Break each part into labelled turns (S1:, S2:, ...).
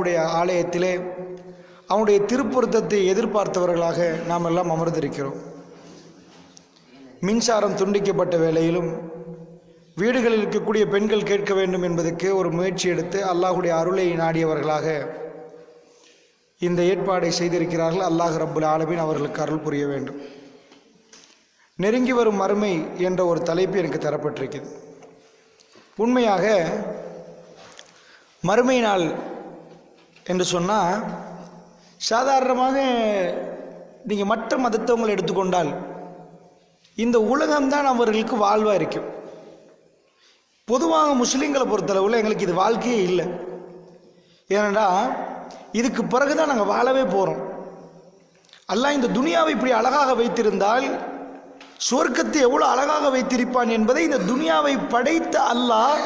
S1: அல்லாஹ்வுடைய ஆலயத்திலே அவனுடைய திருப்பொருத்தத்தை எதிர்பார்த்தவர்களாக நாம் எல்லாம் அமர்ந்திருக்கிறோம். மின்சாரம் துண்டிக்கப்பட்ட வேளையிலும் வீடுகளில் இருக்கக்கூடிய பெண்கள் கேட்க வேண்டும் என்பதற்கு ஒரு முயற்சி எடுத்து அல்லாஹ்வுடைய அருளை நாடியவர்களாக இந்த ஏற்பாடை செய்திருக்கிறார்கள். அல்லாஹ் ரப்புல் ஆலமீன் அவர்களுக்கு அருள் புரிய வேண்டும். நெருங்கி வரும் மறுமை என்ற ஒரு தலைப்பு எனக்கு தரப்பட்டிருக்கிறது. உண்மையாக மறுமை நாள் என்று சொன்னால் சாதாரணமாக நீங்கள் மற்ற மதத்தவங்களை எடுத்துக்கொண்டால் இந்த உலகம்தான் அவர்களுக்கு வாழ்வாக இருக்கும். பொதுவாக முஸ்லீம்களை பொறுத்தளவில் எங்களுக்கு இது வாழ்க்கையே இல்லை. ஏனென்றா இதுக்கு பிறகுதான் நாங்கள் வாழவே போகிறோம். அல்லாஹ் இந்த துனியாவை இப்படி அழகாக வைத்திருந்தால் சுவர்க்கத்தை எவ்வளோ அழகாக வைத்திருப்பான் என்பதை இந்த துனியாவை படைத்த அல்லாஹ்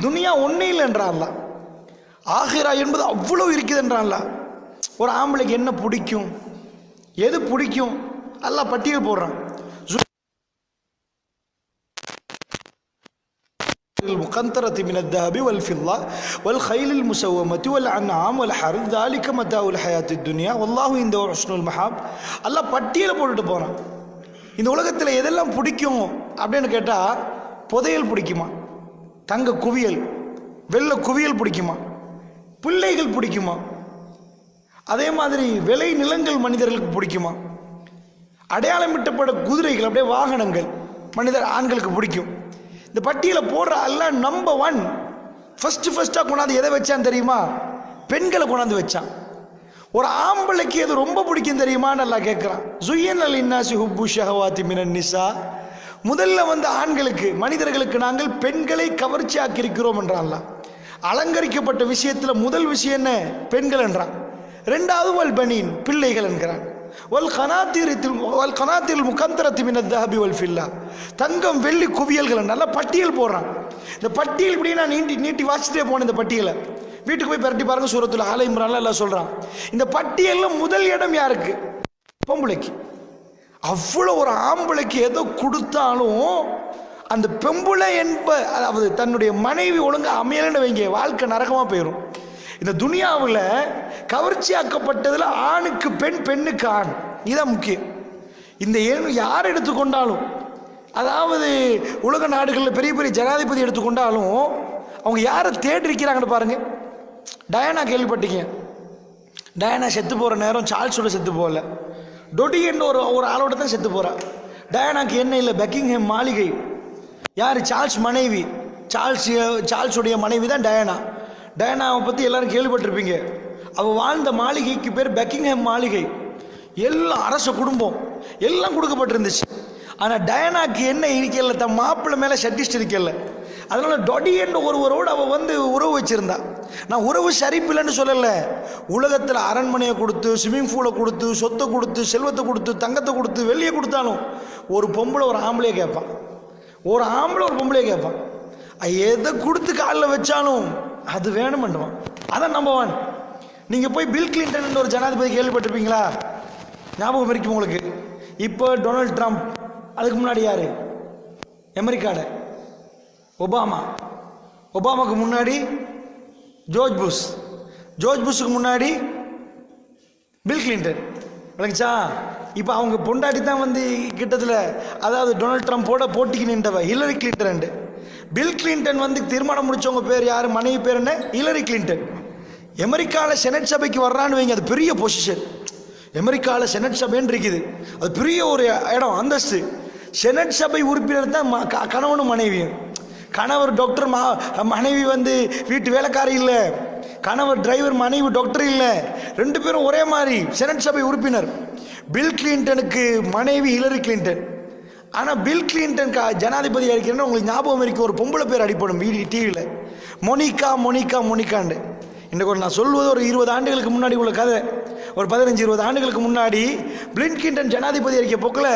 S1: துனியா ஒன்றே இல்லை என்றான். அல்லாஹ் ஆகிரா என்பது அவ்வளோ இருக்குது என்றான். அல்லாஹ் ஒரு ஆம்பளைக்கு என்ன பிடிக்கும், எது பிடிக்கும் அல்லாஹ் பட்டியல் போடுறான். المقنطرة من الذهب والفضة والخيل المسومة والأنعام والحرث ذلك متاع الحياة الدنيا والله عنده حسن المآب. அல்லாஹ் பட்டியல போட்டுட்டு போறான். இந்த உலகத்தில் எதெல்லாம் பிடிக்கும் அப்படின்னு கேட்டால் புதையல் பிடிக்குமா, தங்க குவியல், வெள்ள குவியல் பிடிக்குமா, பிள்ளைகள் பிடிக்குமா, அதே மாதிரி விளை நிலங்கள் மனிதர்களுக்கு பிடிக்குமா, அடையாளமிட்டப்பட குதிரைகள் அப்படியே வாகனங்கள் மனிதர் ஆண்களுக்கு பிடிக்கும். இந்த பட்டியலை போடுற அல்லாஹ் நம்பர் 1 ஃபர்ஸ்ட்டாக கொண்டாந்து எதை வச்சான் தெரியுமா? பெண்களை கொண்டாந்து வச்சான். ஒரு ஆம்பளைக்கு எது ரொம்ப பிடிக்கும் தெரியுமா நல்லா கேட்குறான். ஜுய்யன லின்னாஸி ஹுப்பு ஷஹவாத்தி மினன் நிசா. முதல்ல ஆண்களுக்கு மனிதர்களுக்கு நாங்கள் பெண்களை கவர்ச்சி ஆக்கியிருக்கிறோம் என்றான். அலங்கரிக்கப்பட்ட விஷயத்தில் முதல் விஷயம் என்ன? பெண்கள் என்றான். ரெண்டாவது வல் பனீன் பிள்ளைகள் என்கிறான். வல் கனாத்தில் முகந்தரத்தி மின தஹபி வல் ஃபில்லா தங்கம் வெள்ளி குவியல்கள் நல்லா பட்டியல் போடுறான். இந்த பட்டியல் இப்படி நான் நீட்டி வாசிட்டே போனேன். இந்த பட்டியலை வீட்டுக்கு போய் பரட்டி பாருங்க. சூரத்துல் ஆல இம்ரான்ல எல்லாம் சொல்றான். இந்த பட்டியலில் முதல் இடம் யாருக்கு? பொம்பளைக்கு. அவ்வளோ ஒரு ஆம்பளைக்கு எதோ கொடுத்தாலும் அந்த பெம்புளை அதாவது தன்னுடைய மனைவி ஒழுங்கு அமையலன்னு வைங்க, வாழ்க்கை நரகமாக போயிடும். இந்த துனியாவில் கவர்ச்சியாக்கப்பட்டதில் ஆணுக்கு பெண், பெண்ணுக்கு ஆண், இதுதான் முக்கியம். இந்த யார் எடுத்துக்கொண்டாலும், அதாவது உலக நாடுகளில் பெரிய பெரிய ஜனாதிபதி எடுத்துக்கொண்டாலும் அவங்க யாரை தேடி இருக்கிறாங்கன்னு பாருங்க. டயானா கேள்விப்பட்டீங்க. டயானா செத்து போகிற நேரம் சார்ல்ஸோட செத்து போகல, டொடி என்ற ஒரு ஆளோட தான் செத்து போகிறா. டயானாக்கு என்ன இல்லை, பக்கிங்ஹாம் மாளிகை. யார்? சார்ல்ஸ் மனைவி. சார்ல்ஸுடைய மனைவி தான் டயானா. டயானாவை பற்றி எல்லாரும் கேள்விப்பட்டிருப்பீங்க. அவள் வாழ்ந்த மாளிகைக்கு பேர் பக்கிங்ஹாம் மாளிகை. எல்லாம் அரச குடும்பம் எல்லாம் கொடுக்கப்பட்டிருந்துச்சு. ஆனால் டயானாக்கு என்ன இருக்கல, தன் மாப்பிள்ளை மேலே சட்டிஸ்ட் இருக்கல. அதனால டொடி என்ற ஒருவரோடு அவள் உறவு வச்சிருந்தா. நான் உறவு சரிப்பில்லைன்னு சொல்லலை. உலகத்தில் அரண்மனையை கொடுத்து, ஸ்விம்மிங் பூலை கொடுத்து, சொத்தை கொடுத்து, செல்வத்தை கொடுத்து, தங்கத்தை கொடுத்து, வெளியே கொடுத்தாலும் ஒரு பொம்பளை ஒரு ஆம்பளையை கேட்பான். ஒரு ஆம்பளை ஒரு பொம்பளையை கேட்பான். எதை கொடுத்து காலில் வச்சாலும் அது வேணுமென்றுவான். அதான் நம்பர் 1. நீங்கள் போய் பில் கிளின்டன் ஒரு ஜனாதிபதி கேள்விப்பட்டிருப்பீங்களா? ஞாபகம் இருக்கும் உங்களுக்கு? இப்போ டொனால்ட் ட்ரம்ப். அதுக்கு முன்னாடி யார்? அமெரிக்காவில் ஒபாமா. ஒபாமாவுக்கு முன்னாடி ஜோர்ஜ் புஷ். ஜோர்ஜ் புஷ்ஷுக்கு முன்னாடி பில் கிளின்டன். விளங்குச்சா? இப்போ அவங்க பொண்டாட்டி தான் கிட்டத்தில், அதாவது டொனால்ட் ட்ரம்போட போட்டிக்கு நின்றவ ஹிலரி கிளின்டன். பில் கிளின்டன் திருமணம் முடிச்சவங்க பேர் யார்? மனைவி பேர் என்ன? Hillary Clinton. அமெரிக்காவில் செனட் சபைக்கு வர்றான்னு வைங்க, அது பெரிய பொசிஷன். அமெரிக்காவில் செனட் சபைன்னு இருக்குது, அது பெரிய ஒரு இடம், அந்தஸ்து. செனட் சபை உறுப்பினர் தான் கணவனும் மனைவியும். கணவர் டாக்டர், மனைவி வீட்டு வேலைக்காரி இல்லை. கணவர் டிரைவர், மனைவி டாக்டர் இல்லை. 2 பேரும் ஒரே மாதிரி செனட் சபை உறுப்பினர். பில் கிளின்டனுக்கு மனைவி ஹிலரி கிளின்டன். ஆனால் பில் கிளின்டன் ஜனாதிபதியாக இருக்கிறேன்னு உங்களுக்கு ஞாபகம் இருக்கு. ஒரு பொம்பளை பேர் அடிப்படும் டிவியில், மோனிகாண்டு. இன்றைக்கு நான் சொல்வது ஒரு 20 ஆண்டுகளுக்கு முன்னாடி உள்ள கதை. ஒரு 15-20 ஆண்டுகளுக்கு முன்னாடி பில் கிளின்டன் ஜனாதிபதி இருக்க போக்கில்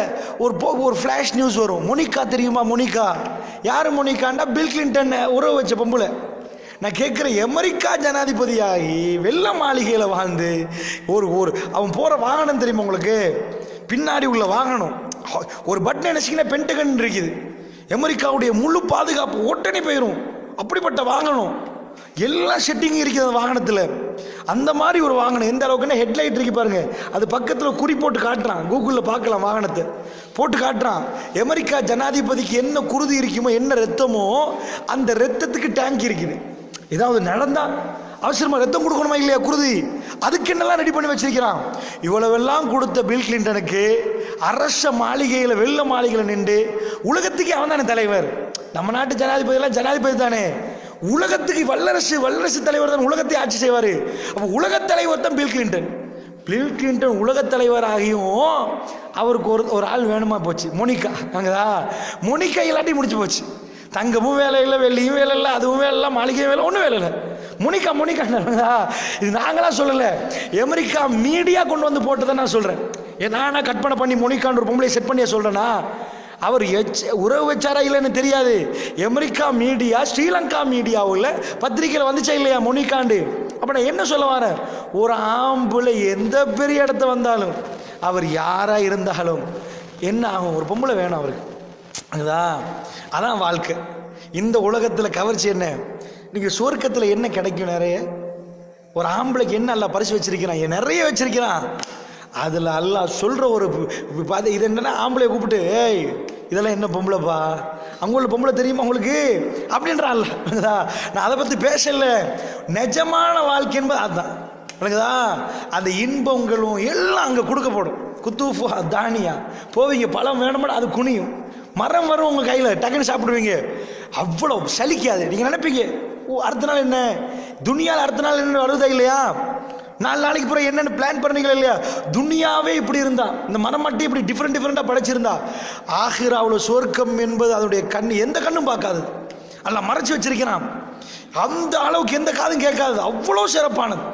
S1: ஒரு ஃப்ளாஷ் நியூஸ் வரும். மோனிகா தெரியுமா? மோனிகா யார்? மோனிகாண்டா பில் கிளின்டன் உறவு வச்ச பொம்பளை. நான் கேட்குறேன், அமெரிக்கா ஜனாதிபதியாகி வெள்ள மாளிகையில் வாழ்ந்து அவன் போகிற வாகனம் தெரியுமா உங்களுக்கு? பின்னாடி உள்ள வாகனம் ஒரு பட்டன் நினைச்சிங்கன்னா பென்டகன் இருக்குது. அமெரிக்காவுடைய முழு பாதுகாப்பு உடனே போயிடும். அப்படிப்பட்ட வாகனம், எல்லாம் செட்டிங் இருக்குது அந்த வாகனத்தில். அந்த மாதிரி ஒரு வாகனம் எந்த அளவுக்குன்னா ஹெட்லைட் இருக்கு பாருங்க, அது பக்கத்தில் குறி போட்டு காட்டுறான், கூகுளில் பார்க்கலாம், வாகனத்தை போட்டு காட்டுறான். அமெரிக்கா ஜனாதிபதிக்கு என்ன குருதி இருக்குமோ, என்ன ரத்தமோ அந்த ரத்தத்துக்கு டேங்க் இருக்குது. ஏதாவது நடந்தா அவசரமா ரத்தம் கொடுக்கணுமா இல்லையா, குருதி, அதுக்கு என்னெல்லாம் ரெடி பண்ணி வச்சிருக்கிறான். இவ்வளவெல்லாம் கொடுத்த பில் கிளின்டனுக்கு அரச மாளிகையில், வெள்ள மாளிகையில் நின்று உலகத்துக்கு அவன் தானே தலைவர். நம்ம நாட்டு ஜனாதிபதி எல்லாம் ஜனாதிபதி தானே, உலகத்துக்கு வல்லரசு தலைவர் தான் உலகத்தை ஆட்சி செய்வார். அப்போ உலகத் தலைவர் தான் பில் கிளின்டன். பில் கிளின்டன் உலகத் தலைவராகியும் அவருக்கு ஒரு ஆள் வேணுமா போச்சு, மோனிகா. அங்கதா மோனிகா எல்லாத்தையும் முடிச்சு போச்சு. தங்கமும் வேலை இல்லை, வெள்ளியும் வேலை இல்லை, அதுவும் வேலை இல்லை, மாளிகையும் வேலை, ஒன்றும் வேலை இல்லை. மோனிகா இது நாங்களாம் சொல்லலை, அமெரிக்கா மீடியா கொண்டு வந்து போட்டதை நான் சொல்கிறேன். நானா கற்பனை பண்ணி மோனிகான்னு ஒரு பொம்பளை செட் பண்ணியா சொல்கிறேன்னா, அவர் உறவு வச்சாரா இல்லைன்னு தெரியாது. அமெரிக்கா மீடியா, ஸ்ரீலங்கா மீடியாவில் பத்திரிகையில் வந்துச்சா இல்லையா மோனிகாண்டு. அப்போ நான் என்ன சொல்ல வரேன், ஒரு ஆம்பளை எந்த பெரிய இடத்த வந்தாலும், அவர் யாராக இருந்தாலும் என்ன ஆகும், ஒரு பொம்பளை வேணும் அவருக்கு. அதான் வாழ்க்கை. இந்த உலகத்தில் கவர்ச்சி என்ன, நீங்கள் சொர்க்கத்தில் என்ன கிடைக்கும், நிறைய. ஒரு ஆம்பளைக்கு என்ன அல்லாஹ் பரிசு வச்சிருக்கிறான், நிறைய வச்சிருக்கிறான். அதில் அல்லாஹ் சொல்கிற ஒரு பார்த்து, இது என்னன்னா ஆம்பளையை கூப்பிட்டு, ஏய் இதெல்லாம் என்ன பொம்பளைப்பா, அங்குள்ள பொம்பளை தெரியுமா உங்களுக்கு அப்படின்றான் அல்லாஹ். நான் அதை பற்றி பேசல, நிஜமான வாழ்க்கை என்பது அதுதான். எனக்குதா அந்த இன்பங்களும் எல்லாம் அங்கே கொடுக்கப்படும். குத்தூஃபா தானியா போவீங்க, பழம் வேணுமா அது குனியும், மரம் வரும் உங்கள் கையில், டக்குன்னு சாப்பிடுவீங்க, அவ்வளோ சலிக்காது. நீங்கள் நினைப்பீங்க அடுத்த நாள் என்ன, துனியாவில் அடுத்த நாள் என்ன வருதா இல்லையா, 4 நாளைக்கு பிறகு என்னென்னு பிளான் பண்ணீங்களா இல்லையா. துனியாவே இப்படி இருந்தா, இந்த மரம் மட்டும் இப்படி டிஃப்ரெண்டாக படைச்சிருந்தா, ஆகிராவில் சொர்க்கம் என்பது அதனுடைய கண் எந்த கண்ணும் பார்க்காது, அல்ல மறைச்சி வச்சிருக்கிறான். அந்த அளவுக்கு எந்த காதும் கேட்காது, அவ்வளோ சிறப்பானது.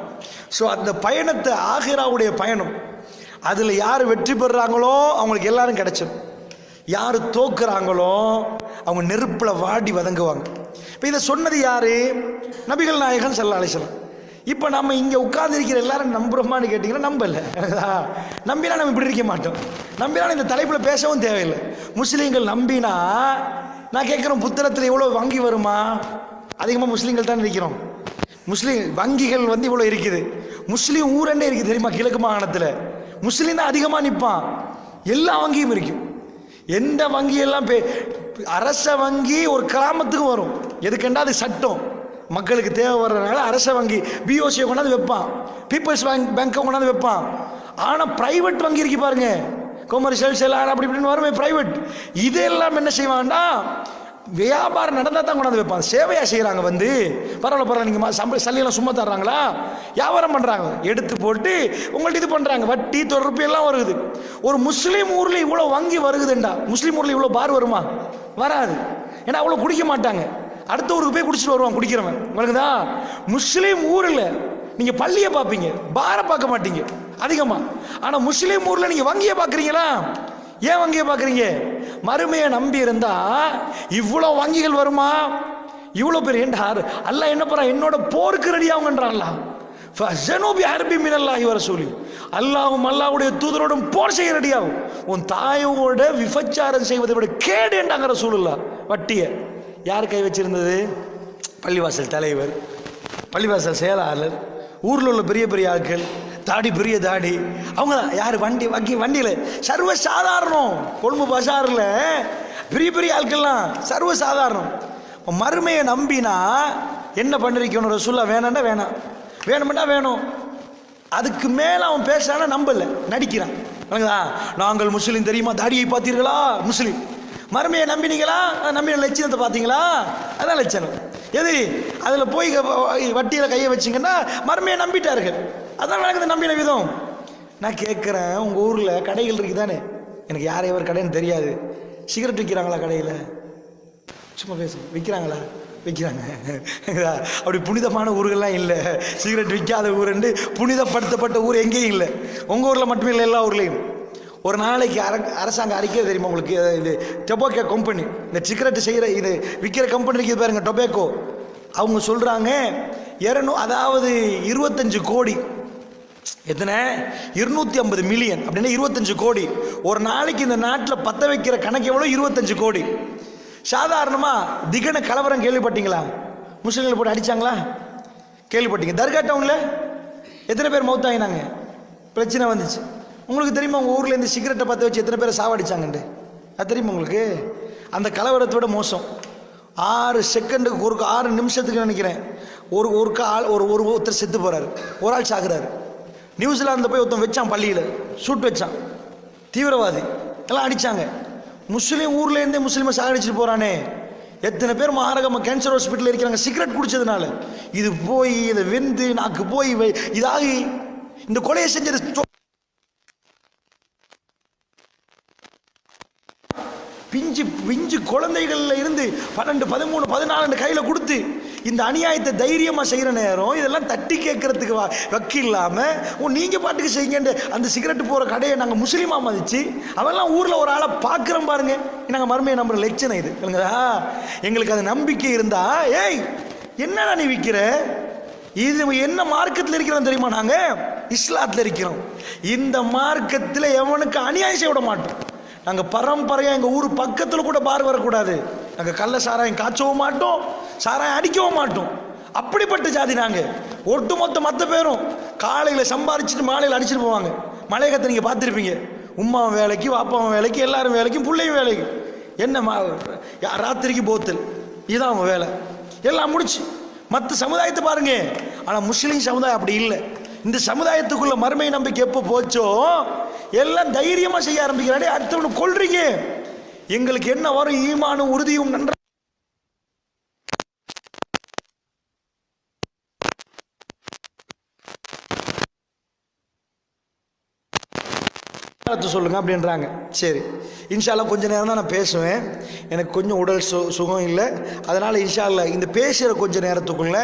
S1: ஸோ அந்த பயணத்தை, ஆகிராவுடைய பயணம், அதில் யார் வெற்றி பெறுறாங்களோ அவங்களுக்கு எல்லாரும் கிடைச்சிடும், யார் தோக்குறாங்களோ அவங்க நெருப்பில் வாடி வதங்குவாங்க. இப்போ இதை சொன்னது யாரு, நபிகள் நாயகன் ஸல்லல்லாஹு அலைஹி வஸல்லம். இப்போ நம்ம இங்கே உட்கார்ந்து இருக்கிற எல்லாரும் நம்புறோமான்னு கேட்டிங்கன்னா நம்பல. நம்பினா நம்ம இப்படி இருக்க மாட்டோம், நம்பினா இந்த தலைப்பில் பேசவும் தேவையில்லை. முஸ்லீம்கள் நம்பினா, நான் கேட்குறேன், புத்தகத்தில் இவ்வளோ வங்கி வருமா, அதிகமாக முஸ்லீம்கள் தான் இருக்கிறோம். முஸ்லீம் வங்கிகள் இவ்வளோ இருக்குது, முஸ்லீம் ஊரண்டே இருக்குது தெரியுமா, கிழக்கு மாகாணத்தில் முஸ்லீம் தான் அதிகமாக நிற்பான், எல்லா வங்கியும் இருக்கும். எந்த வங்கியெல்லாம் அரச வங்கி ஒரு கிராமத்துக்கும் வரும், எதுக்குண்டா அது சட்டம், மக்களுக்கு தேவை வர்றதுனால அரச வங்கி பிஓசியை கொண்டாந்து வைப்பான், பீப்புள்ஸ் பேங்கை கொண்டாந்து வைப்பான். ஆனால் பிரைவேட் வங்கி இருக்கு பாருங்க, கொமர்ஷியல் செல்லார் அப்படி இப்படின்னு வருமே பிரைவேட், இதெல்லாம் என்ன செய்வாங்கன்னா வியாபாரம் நடந்தால் தான் கொண்டாந்து வைப்பாங்க. சேவையாக செய்கிறாங்க, பரவாயில்ல நீங்கள் சல்லியெல்லாம் சும்மா தர்றாங்களா, வியாபாரம் பண்ணுறாங்க, எடுத்து போட்டு உங்கள்ட்ட இது பண்ணுறாங்க, வட்டி தொடர்பு எல்லாம் வருது. ஒரு முஸ்லீம் ஊரில் இவ்வளோ வங்கி வருகுதுண்டா, முஸ்லீம் ஊரில் இவ்வளோ பார் வருமா, வராது. ஏன்னா அவ்வளோ குடிக்க மாட்டாங்க, அடுத்த ஊருக்கு போய் குடிச்சிட்டு வருவான் குடிக்கிறவன். உங்களுக்குதா முஸ்லீம் ஊரில் நீங்கள் பள்ளியை பார்ப்பீங்க, பாரை பார்க்க மாட்டீங்க அதிகமாக. ஆனால் முஸ்லீம் ஊரில் நீங்கள் வங்கியை பார்க்குறீங்களா, ஏன் வங்கியை பார்க்குறீங்க, மறுமையை நம்பி இருந்தா இவ்வளோ வங்கிகள் வருமா, இவ்வளோ பேர் என்றார் அல்லாஹ் என்ன பண்ணுறான், என்னோட போருக்கு ரெடியாகுங்கன்றான்ல. அல்லாஹும் அல்லாஹ்வுடைய தூதரோடும் போர் செய்ய ரெடியாகும். உன் தாயோட விபச்சாரம் செய்வதை விட கேடு என்றாங்க ரசூலுல்லாஹ். வட்டியை யார் கை வச்சிருந்தது, பள்ளிவாசல் தலைவர், பள்ளிவாசல் செயலாளர், ஊரில் உள்ள பெரிய பெரிய ஆட்கள், தாடி பெரிய தாடி, அவங்க தான் யார் வண்டியில் சர்வ சாதாரணம். கொழும்பு பஜாரில் பெரிய பெரிய ஆட்கள்லாம் சர்வ சாதாரணம். மறுமையை நம்பினா என்ன பண்ணிருக்கணும், ரசூலுல்லாஹ் வேணாண்டா வேணாம், வேணுமெண்டா வேணும், அதுக்கு மேலே அவன் பேசுறான நம்பல, நடிக்கிறான். நாங்கள் முஸ்லீம் தெரியுமா, தாடியை பார்த்தீர்களா முஸ்லீம், மறுமையை நம்பினீங்களா, நம்பின லட்சணத்தை பார்த்தீங்களா, அதான் லட்சணம். எது அதில் போய் வட்டியில் கையை வச்சிங்கன்னா மறுமையை நம்பிட்டார்கள், அதான் நடக்குது நம்பின விதம். நான் கேட்குறேன், உங்கள் ஊரில் கடைகள் இருக்குது தானே, எனக்கு யார் எவர் கடைன்னு தெரியாது, சிகரெட் விற்கிறாங்களா கடையில், சும்மா பேசுங்க, விற்கிறாங்களா, விற்கிறாங்க. அப்படி புனிதமான ஊர்கள்லாம் இல்லை, சிகரெட் விற்காத ஊருண்டு புனிதப்படுத்தப்பட்ட ஊர் எங்கேயும் இல்லை, உங்கள் ஊரில் மட்டுமே இல்லை, எல்லா ஊர்லேயும். ஒரு நாளைக்கு அரசாங்கம் அறிக்கை தெரியுமா உங்களுக்கு, இது டொபாக்கோ கம்பெனி, இந்த சிகரெட் செய்கிற இது விற்கிற கம்பெனி இருக்குது பாருங்க டொபாக்கோ, அவங்க சொல்கிறாங்க 25 கோடி, எத்தனை 250 மில்லியன் அப்படின்னா 25 கோடி ஒரு நாளைக்கு இந்த நாட்டில் பற்ற வைக்கிற கணக்கு எவ்வளோ, 25 கோடி. சாதாரணமாக திகன கலவரம் கேள்விப்பட்டீங்களா, முஸ்லீம்களை போட்டு அடித்தாங்களா, கேள்விப்பட்டீங்க. தர்கா டவுனில் எத்தனை பேர் மௌத்தாயினாங்க? பிரச்சனை வந்துச்சு. உங்களுக்கு தெரியுமா உங்கள் ஊரில் இந்த சிகரெட்டை பற்ற வச்சு எத்தனை பேரை சாவடிச்சாங்கன்ட்டு? அது தெரியுமா உங்களுக்கு? அந்த கலவரத்தோட மோசம் 6 செகண்டுக்கு 6 நிமிஷத்துக்கு நினைக்கிறேன் ஒருத்தர் செத்து போகிறாரு, ஒரு ஆள் சாகுறாரு. நியூசிலாந்தில் போய் ஒருத்தன் வச்சான், பள்ளியில் ஷூட் வச்சான், தீவிரவாதி எல்லாம் அடித்தாங்க. முஸ்லீம் ஊர்லேருந்தே முஸ்லீமை சாகடிச்சிட்டு போகிறானே. எத்தனை பேர் மாரகமாக கேன்சர் ஹாஸ்பிட்டலில் இருக்கிறாங்க சிகரெட் குடிச்சதுனால. இது போய் இதை வெந்து நாக்கு போய் இதாகி இந்த கொலையை செஞ்சது பிஞ்சு பிஞ்சு குழந்தைகள்ல இருந்து 12, 13, 14 கையில கொடுத்து இந்த அநியாயத்தை தைரியமா செய்யற நேரம் இதெல்லாம் தட்டி கேட்கறதுக்கு வக்கு இல்லாம நீங்க பாட்டுக்கு செய்யுங்க. அந்த சிகரெட் போற கடையை நாங்க முஸ்லீமா மதிச்சு அவெல்லாம் ஊர்ல ஒரு ஆளை பாக்குறோம் பாருங்க. நாங்க மறுமையை நம்புற லட்சணம் இது. எங்களுக்கு அது நம்பிக்கை இருந்தா, ஏய் என்னடா நீ விற்கிற, இது என்ன மார்க்கத்தில் இருக்கிறோம் தெரியுமா? நாங்க இஸ்லாத்துல இருக்கிறோம். இந்த மார்க்கத்தில் எவனுக்கு அநியாயம் செய்ய விட மாட்டோம். நாங்க பரம்பரையா எங்க ஊர் பக்கத்துல கூட பார் வரக்கூடாது. நாங்க கள்ள சாராயம் காய்ச்சவும் மாட்டோம், சாராயம் அடிக்கவும் மாட்டோம். அப்படிப்பட்ட ஜாதி நாங்க. ஒட்டுமொத்த மற்ற பேரும் காலையில சம்பாரிச்சுட்டு மாலையில் அடிச்சுட்டு போவாங்க. மலையகத்தை நீங்க பார்த்துருப்பீங்க. உம்மாவும் வேலைக்கு, வாப்பாவும் வேலைக்கு, எல்லாரும் வேலைக்கும், பிள்ளையும் வேலைக்கு. என்ன ராத்திரிக்கு போத்தல், இதுதான் அவங்க வேலை. எல்லாம் முடிச்சு மற்ற சமுதாயத்தை பாருங்க. ஆனா முஸ்லீம் சமுதாயம் அப்படி இல்லை. இந்த சமுதாயத்துக்குள்ள மறுமை நம்பிக்கை எப்போ போச்சோ எல்லாம் தைரியமா செய்ய ஆரம்பிக்கிறானே. அடுத்தவனு கொல்றீங்க. எங்களுக்கு என்ன வரும்? ஈமானும் உறுதியும் நன்றாக சொல்லுங்க அப்படின்றாங்க. சரி, இன்ஷால்லா கொஞ்ச நேரம் தான் நான் பேசுவேன். எனக்கு கொஞ்சம் உடல் சுகம் இல்லை. அதனால இன்ஷால்லா இந்த பேசுகிற கொஞ்ச நேரத்துக்குள்ள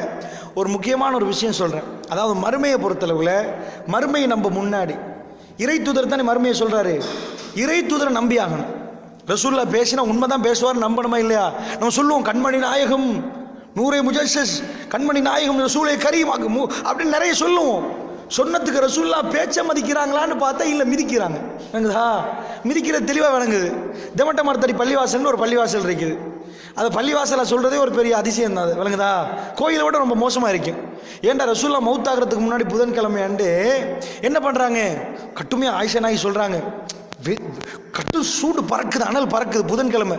S1: ஒரு முக்கியமான ஒரு விஷயம் சொல்றேன். அதாவது மறுமையை பொறுத்தளவுல மறுமையை நம்ப முன்னாடி இறை தூதர் தானே மறுமையை சொல்றாரு. இறை தூதரை நம்பி ஆகணும். ரசூல்லா பேசினா உண்மைதான் பேசுவார், நம்பணுமா இல்லையா? நம்ம சொல்லுவோம் கண்மணி நாயகம் நூரை முஜஸ்ஸஸ், கண்மணி நாயகம் ரசூலை கரீம் அப்படின்னு நிறைய சொல்லுவோம். சொன்னதுக்கு ரசூல்லா பேச்ச மதிக்கிறாங்களான்னு பார்த்தா இல்லை, மிதிக்கிறாங்க. மிதிக்கிற தெளிவாக விளங்குது. தெமட்ட மரத்தடி பள்ளிவாசல்னு ஒரு பள்ளிவாசல் இருக்குது. அது பள்ளிவாசலை சொல்றதே ஒரு பெரிய அதிசயம் தான். அது விளங்குதா? கோயிலை விட ரொம்ப மோசமா இருக்கும். ஏன்டா ரசூல்லா மௌத்தாகிறதுக்கு முன்னாடி புதன்கிழமை ஆண்டு என்ன பண்றாங்க? கட்டுமையா ஆயிஷா நாயகி சொல்றாங்க, கட்டு சூடு பறக்குது, அனல் பறக்குது. புதன்கிழமை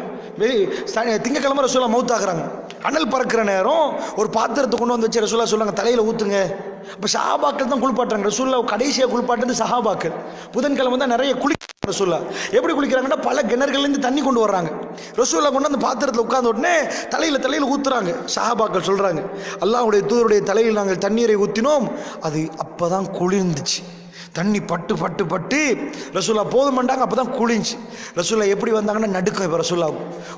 S1: திங்கக்கிழமை ரசூல்லா மௌத்தாக்குறாங்க. அனல் பறக்கிற நேரம் ஒரு பாத்திரத்தை கொண்டு வந்து வச்சு ரசூல்லா சொல்றாங்க தலையில ஊத்துங்க. அப்ப சஹாபாக்கள் தான் குளிப்பாட்டுறாங்க. ரசூல்லா கடைசியா குளிப்பாட்டுறது சஹாபாக்கள். புதன்கிழமை தான் நிறைய ரசூல்லா எப்படி குளிக்கிறாங்கன்னா பல கிணறுகள்ல இருந்து தண்ணி கொண்டு வர்றாங்க. ரசூல்லா கொண்டு அந்த பாத்திரத்தில் உட்கார்ந்த உடனே தலையில ஊத்துறாங்க. சஹாபாக்கள் சொல்றாங்க, அல்லாஹ்வுடைய தூதருடைய தலையில் நாங்கள் தண்ணீரை ஊத்தினோம், அது அப்பதான் குளிர்ந்துச்சு. தண்ணி பட்டு பட்டு பட்டு ரசூல்லா போதும் பண்ணாங்க. அப்பதான் குளிஞ்சு. ரசூல்லா எப்படி வந்தாங்கன்னா நடுக்கம். இப்போ ரசூல்லா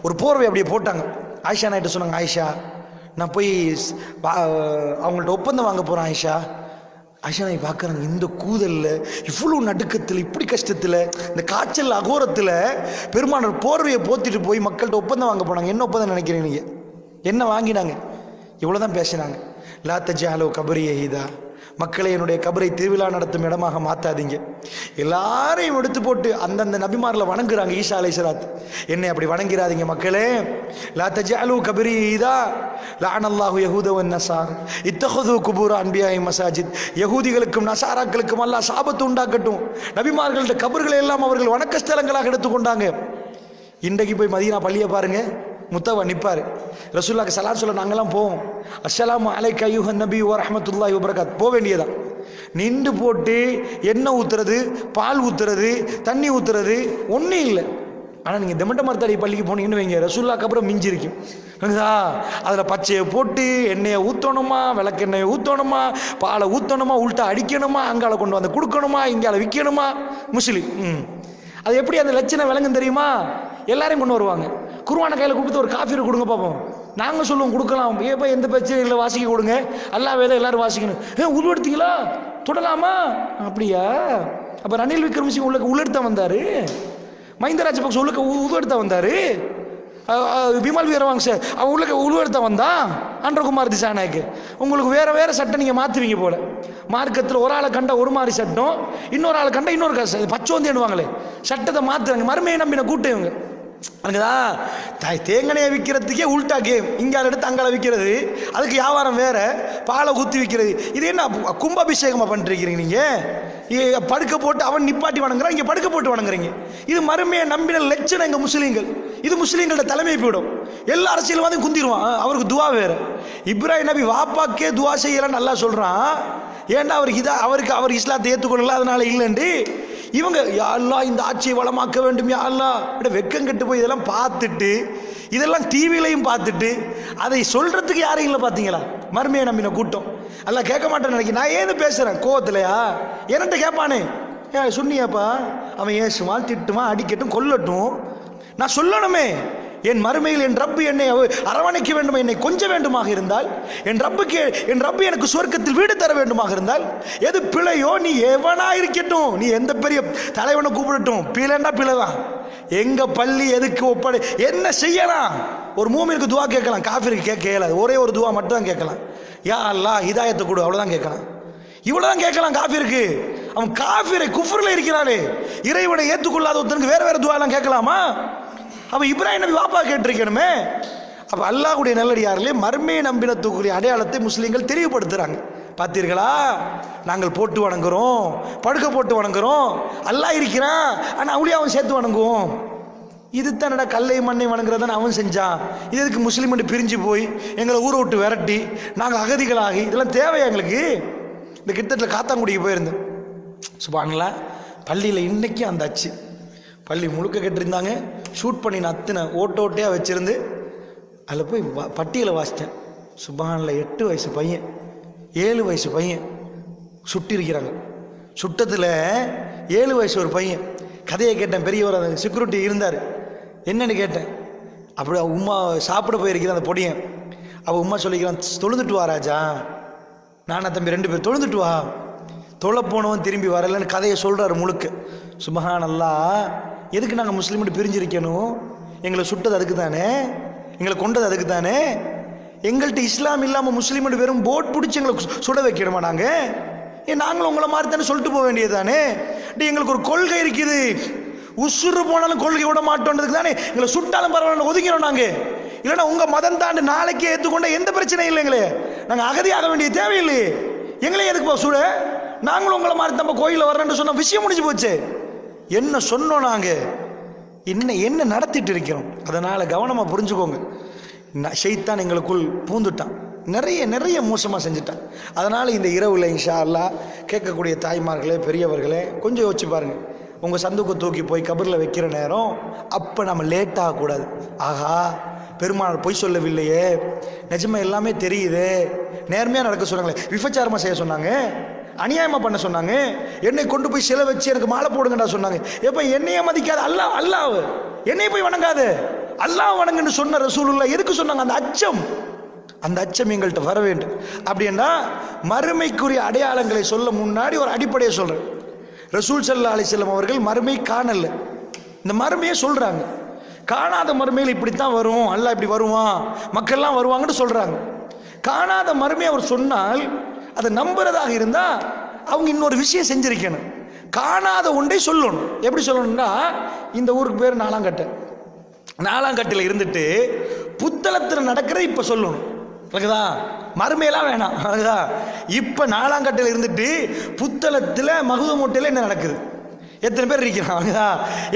S1: ஒரு போர்வை அப்படியே போட்டாங்க. ஆயிஷா நாயிட்ட சொன்னாங்க, ஆயிஷா நான் போய் அவங்கள்ட்ட ஒப்பந்தம் வாங்க போறேன். ஆயிஷா நாய் பார்க்குறாங்க, இந்த கூதல்ல இவ்வளோ நடுக்கத்தில் இப்படி கஷ்டத்தில் இந்த காய்ச்சல் அகோரத்தில் பெருமானார் போர்வையை போத்திட்டு போய் மக்கள்கிட்ட ஒப்பந்தம் வாங்க போனாங்க. என்ன ஒப்பந்தம் நினைக்கிறீங்க நீங்க? என்ன வாங்கினாங்க? இவ்வளோதான் பேசினாங்க. லா தஜ்அலு கபரி யஹீதா, மக்களை என்னுடைய கபரை திருவிழா நடத்தும் இடமாக மாத்தாதீங்க. எல்லாரையும் எடுத்து போட்டு அந்தந்த நபிமாரில் வணங்குறாங்க. ஈசா அலைஹிஸ்ஸலாத், என்னை அப்படி வணங்கிறாதீங்க மக்களே. லா தஜ்அலு கபரி யஹீதா லஅனல்லாஹு யஹூத வன் நஸார் இத்தஹது குபூர் அன்பியாஇ மசாஜித். யஹூதிகளுக்கும் நசாராக்களுக்கும் அல்லாஹ் சாபத்து உண்டாக்கட்டும். நபிமார்கள்ட்ட கபர்களை எல்லாம் அவர்கள் வணக்க ஸ்தலங்களாக எடுத்துக்கொண்டாங்க. இன்றைக்கு போய் மதீனா பள்ளியை பாருங்க, முத்தவா நிற்பார். ரசூலுல்லாஹ்க்கு சலாம் சொல்ல நாங்கெல்லாம் போவோம். அஸ்ஸலாமு அலைக்க அய்யுஹன் நபி வ ரஹ்மத்துல்லாஹி வ பரகாத் போக வேண்டியதான். நின்று போட்டு எண்ணெய் ஊத்துறது, பால் ஊத்துறது, தண்ணி ஊத்துறது ஒன்றும் இல்லை. ஆனால் நீங்கள் தெமட்ட மரத்தடி பள்ளிக்கு போனீங்கன்னு வைங்க, ரசூலுல்லாஹ்க்கு அப்புறம் மிஞ்சி இருக்கும். அதில் பச்சையை போட்டு எண்ணெயை ஊற்றணுமா, விளக்கெண்ணெயை ஊற்றணுமா, பாலை ஊற்றணுமா, உள்ட்டா அடிக்கணுமா, அங்கால கொண்டு வந்து கொடுக்கணுமா, இங்கால விற்கணுமா. முஸ்லீம் அது எப்படி அந்த லட்சணம் விளங்கும் தெரியுமா? எல்லாரையும் கொண்டு வருவாங்க. குர்ஆனை கையில் கொடுத்து ஒரு காஃபி கொடுங்க பார்ப்போம். நாங்கள் சொல்லுவோம் கொடுக்கலாம், ஏப்பா எந்த பிரச்சனை இல்லை, வாசிக்க கொடுங்க, அல்லாஹ் வேதம் எல்லாரும் வாசிக்கணும். உரு எடுத்தீங்களா, தொடலாமா? அப்படியா? அப்போ ரணில் விக்ரமசிங்க உள்ளெடுத்த வந்தாரு, மஹிந்த ராஜபக்ச உது எடுத்த வந்தாரு, விமல் வீரவங்ச அவன் உருவெடுத்த வந்தான், அன்றகுமார் திசாநாயக்கு. உங்களுக்கு வேற வேற சட்டம் நீங்கள் மாற்றுவீங்க போல. மார்க்கத்தில் ஒரு ஆளை கண்ட ஒரு மாதிரி சட்டம், இன்னொரு ஆளை கண்ட இன்னொரு பச்சோந்தி எண்ணுவாங்களே, சட்டத்தை மாற்றுறாங்க. மறுமையை நம்பின கூட்டம் இவங்க. தேங்கனையை விற்கிறதுக்கே உல்டா கேம். இங்கே எடுத்து அங்கால விற்கிறது, அதுக்கு வியாபாரம் வேற, பாலை ஊற்றி விற்கிறது. இது என்ன கும்பாபிஷேகமாக பண்ணிருக்கிறீங்க? நீங்கள் படுக்க போட்டு அவன் நிப்பாட்டி வணங்குறான், இங்கே படுக்க போட்டு வணங்குறீங்க. இது மறுமையை நம்பின லட்சணம் எங்கள் முஸ்லீம்கள். இது முஸ்லீம்களோட தலைமை போயிடும். எல்லா அரசியல்வாதையும் குந்திடுவான். அவருக்கு துவா வேற. இப்ராஹிம் நபி வாப்பாக்கே துவா செய்யலாம் நல்லா சொல்கிறான். ஏன்னா அவருக்கு அவர் இஸ்லாத்தை ஏற்றுக்கொள்ளல, அதனால இல்லைண்டு. இவங்க யா அல்லாஹ் இந்த ஆட்சியை வளமாக்க வேண்டும், யா அல்லாஹ் வெக்கம் கெட்டு போய் இதெல்லாம் பார்த்துட்டு, இதெல்லாம் டிவிலையும் பார்த்துட்டு அதை சொல்றதுக்கு யாரும் இல்லை. பார்த்தீங்களா மர்மையை நம்பின கூட்டம். எல்லாம் கேட்க மாட்டேன்னு நினைக்கிறேன். நான் ஏன்னு பேசுறேன் கோவத்திலையா? என்கிட்ட கேட்பானே, ஏன் சொன்னியாப்பா, அவன் ஏசுவான், திட்டுவான், அடிக்கட்டும், கொல்லட்டும், நான் சொல்லணுமே. என் மறுமையில் என் ரப்பு என்னை அரவணைக்க வேண்டும், என்னை கொஞ்ச வேண்டுமாக இருந்தால், என் ரப்பு எனக்கு சுவர்க்கத்தில் வீடு தர வேண்டுமாக இருந்தால், எது பிழையோ நீ எவனா இருக்கட்டும், நீ எந்த பெரிய தலைவனை கூப்பிடட்டும், பிழைன்னா பிழைதான். எங்க பள்ளி எதுக்கு ஒப்படை என்ன செய்யலாம்? ஒரு மூமினுக்கு துவா கேட்கலாம், காஃபிருக்கு கேட்க இயலாது. ஒரே ஒரு துவா மட்டும் தான் கேட்கலாம், யா அல்லாஹ் ஹிதாயத்தை கொடு, அவ்வளவுதான் கேட்கலாம். இவ்வளவுதான் கேட்கலாம் காஃபிருக்கு. அவன் காஃபிரை குஃப்ர்ல இருக்கிறானே, இறைவனை ஏற்றுக்கொள்ளாத ஒருத்தனுக்கு வேற வேற துவா எல்லாம் கேட்கலாமா? அப்ப இப்ராஹிம் நபி வாப்பா கேட்டிருக்கணுமே. அப்ப அல்லாஹ்வுடைய நல்லடியார்களே, மர்மையை நம்பினத்துக்குரிய அடையாளத்தை முஸ்லீம்கள் தெளிவுபடுத்துறாங்க. பார்த்தீர்களா, நாங்கள் போட்டு வணங்குறோம், படுக்க போட்டு வணங்குறோம், அல்லாஹ் இருக்கிறான், ஆனா அவளையும் அவன் சேர்த்து வணங்குவோம். இது தானடா கல்லை மண்ணை வணங்குறதான அவன் செஞ்சான். இதுக்கு முஸ்லீம் பிரிஞ்சு போய் எங்களை ஊரை விட்டு விரட்டி நாங்கள் அகதிகளாகி, இதெல்லாம் தேவையா எங்களுக்கு? இந்த கிட்டத்தில் காத்தாங்குடிக்கு போயிருந்தேன். சுப்ஹானல்லாஹ், பள்ளியில் இன்னைக்கு அந்த அச்சு பள்ளி முழுக்க கட்டிருந்தாங்க. ஷூட் பண்ணி அத்தனை ஓட்டோட்டையாக வச்சுருந்து அதில் போய் பட்டியலை வாசித்தேன். சுப்ஹானல்லாஹ், 8 வயசு பையன், 7 வயசு பையன் சுட்டிருக்கிறாங்க. சுட்டத்தில் 7 வயசு ஒரு பையன். கதையை கேட்டேன். பெரியவர் அந்த செக்யூரிட்டி இருந்தார். என்னன்னு கேட்டேன். அப்படி உமா சாப்பிட போயிருக்கிறேன் அந்த பொடியன். அவள் உமா சொல்லிக்கிறான், தொழுந்துட்டு வா ராஜா. நானா தம்பி 2 பேர் தொழுந்துட்டு வா. தொலை போனவன் திரும்பி வரலன்னு கதையை சொல்கிறாரு முழுக்க. சுப்ஹானல்லாஹ், எதுக்கு நாங்கள் முஸ்லீம்கிட்ட பிரிஞ்சிருக்கணும்? எங்களை சுட்டது அதுக்கு தானே, எங்களை கொண்டது அதுக்கு தானே. எங்கள்கிட்ட இஸ்லாம் இல்லாமல் முஸ்லீம்கிட்ட வெறும் போட் பிடிச்சி எங்களை சுட வைக்கணுமா? நாங்களும் உங்களை மாதிரி தானே சொல்லிட்டு போக வேண்டியது தானே. எங்களுக்கு ஒரு கொள்கை இருக்குது, உசுறு போனாலும் கொள்கை விட மாட்டோன்றதுக்கு தானே எங்களை சுட்டாலும் பரவாயில்ல ஒதுக்கிறோம் நாங்கள். இல்லைன்னா உங்கள் மதம் தாண்டு நாளைக்கே ஏற்றுக்கொண்ட எந்த பிரச்சனையும் இல்லைங்களே. நாங்கள் அகதியாக வேண்டிய தேவையில்லையே. எங்களே எதுக்கு சுட? நாங்களும் உங்களை மாதிரி நம்ம கோயிலில் வரேன்னு சொன்ன விஷயம் முடிஞ்சு போச்சு. என்ன சொன்னோம் நாங்கள்? என்ன நடத்திட்டு இருக்கிறோம்? அதனால் கவனமாக புரிஞ்சுக்கோங்க. ஷைத்தான் எங்களுக்குள் பூந்துட்டான், நிறைய மோசமாக செஞ்சுட்டான். அதனால் இந்த இரவில் இன்ஷா அல்லாஹ் கேட்கக்கூடிய தாய்மார்களே, பெரியவர்களே, கொஞ்சம் யோசிச்சு பாருங்கள். உங்கள் சந்துக்கு தூக்கி போய் கபரில் வைக்கிற நேரம் அப்போ நம்ம லேட் ஆகக்கூடாது. ஆகா, பெருமாள் பொய் சொல்லவில்லையே, நிஜமா எல்லாமே தெரியுது, நேர்மையாக நடக்க சொன்னாங்களே, விபச்சாரமாக செய்ய சொன்னாங்க, அநியாயமாக பண்ண சொன்னாங்க, என்னை கொண்டு போய் சிலை வச்சு எனக்கு மாலை போடுங்கடா சொன்னாங்க. எப்போ என்னையே மதிக்காது அல்லாஹ் என்னைய போய் வணங்காது, அல்லாஹ் வணங்குன்னு சொன்ன ரசூலுல்லாஹ் எதுக்கு சொன்னாங்க? அந்த அச்சம் எங்கள்கிட்ட வர வேண்டும். அப்படின்னா மறுமைக்குரிய அடையாளங்களை சொல்ல முன்னாடி ஒரு அடிப்படையை சொல்றேன். ரசூல் ஸல்லல்லாஹு அலைஹி வஸல்லம் அவர்கள் மறுமை காணல, இந்த மறுமையை சொல்றாங்க. காணாத மறுமையில் இப்படித்தான் வரும், அல்லாஹ் இப்படி வருவான், மக்கள்லாம் வருவாங்கன்னு சொல்றாங்க. காணாத மறுமையை அவர் சொன்னால் அதை நம்புறதாக இருந்தா அவங்க இன்னொரு விஷயம் செஞ்சிருக்கணும். காணாத ஒன்றை சொல்லணும். எப்படி சொல்லணும்னா, இந்த ஊருக்கு பேர் நாலாங்கட்டில் இருந்துட்டு புத்தளத்தில் நடக்கிறது இப்ப சொல்லணும். மறுமையெல்லாம் வேணாம். இப்ப நாலாங்கட்டில் இருந்துட்டு புத்தளத்தில் மகுத மூட்டையில் என்ன நடக்குது, எத்தனை பேர் இருக்கிறான்,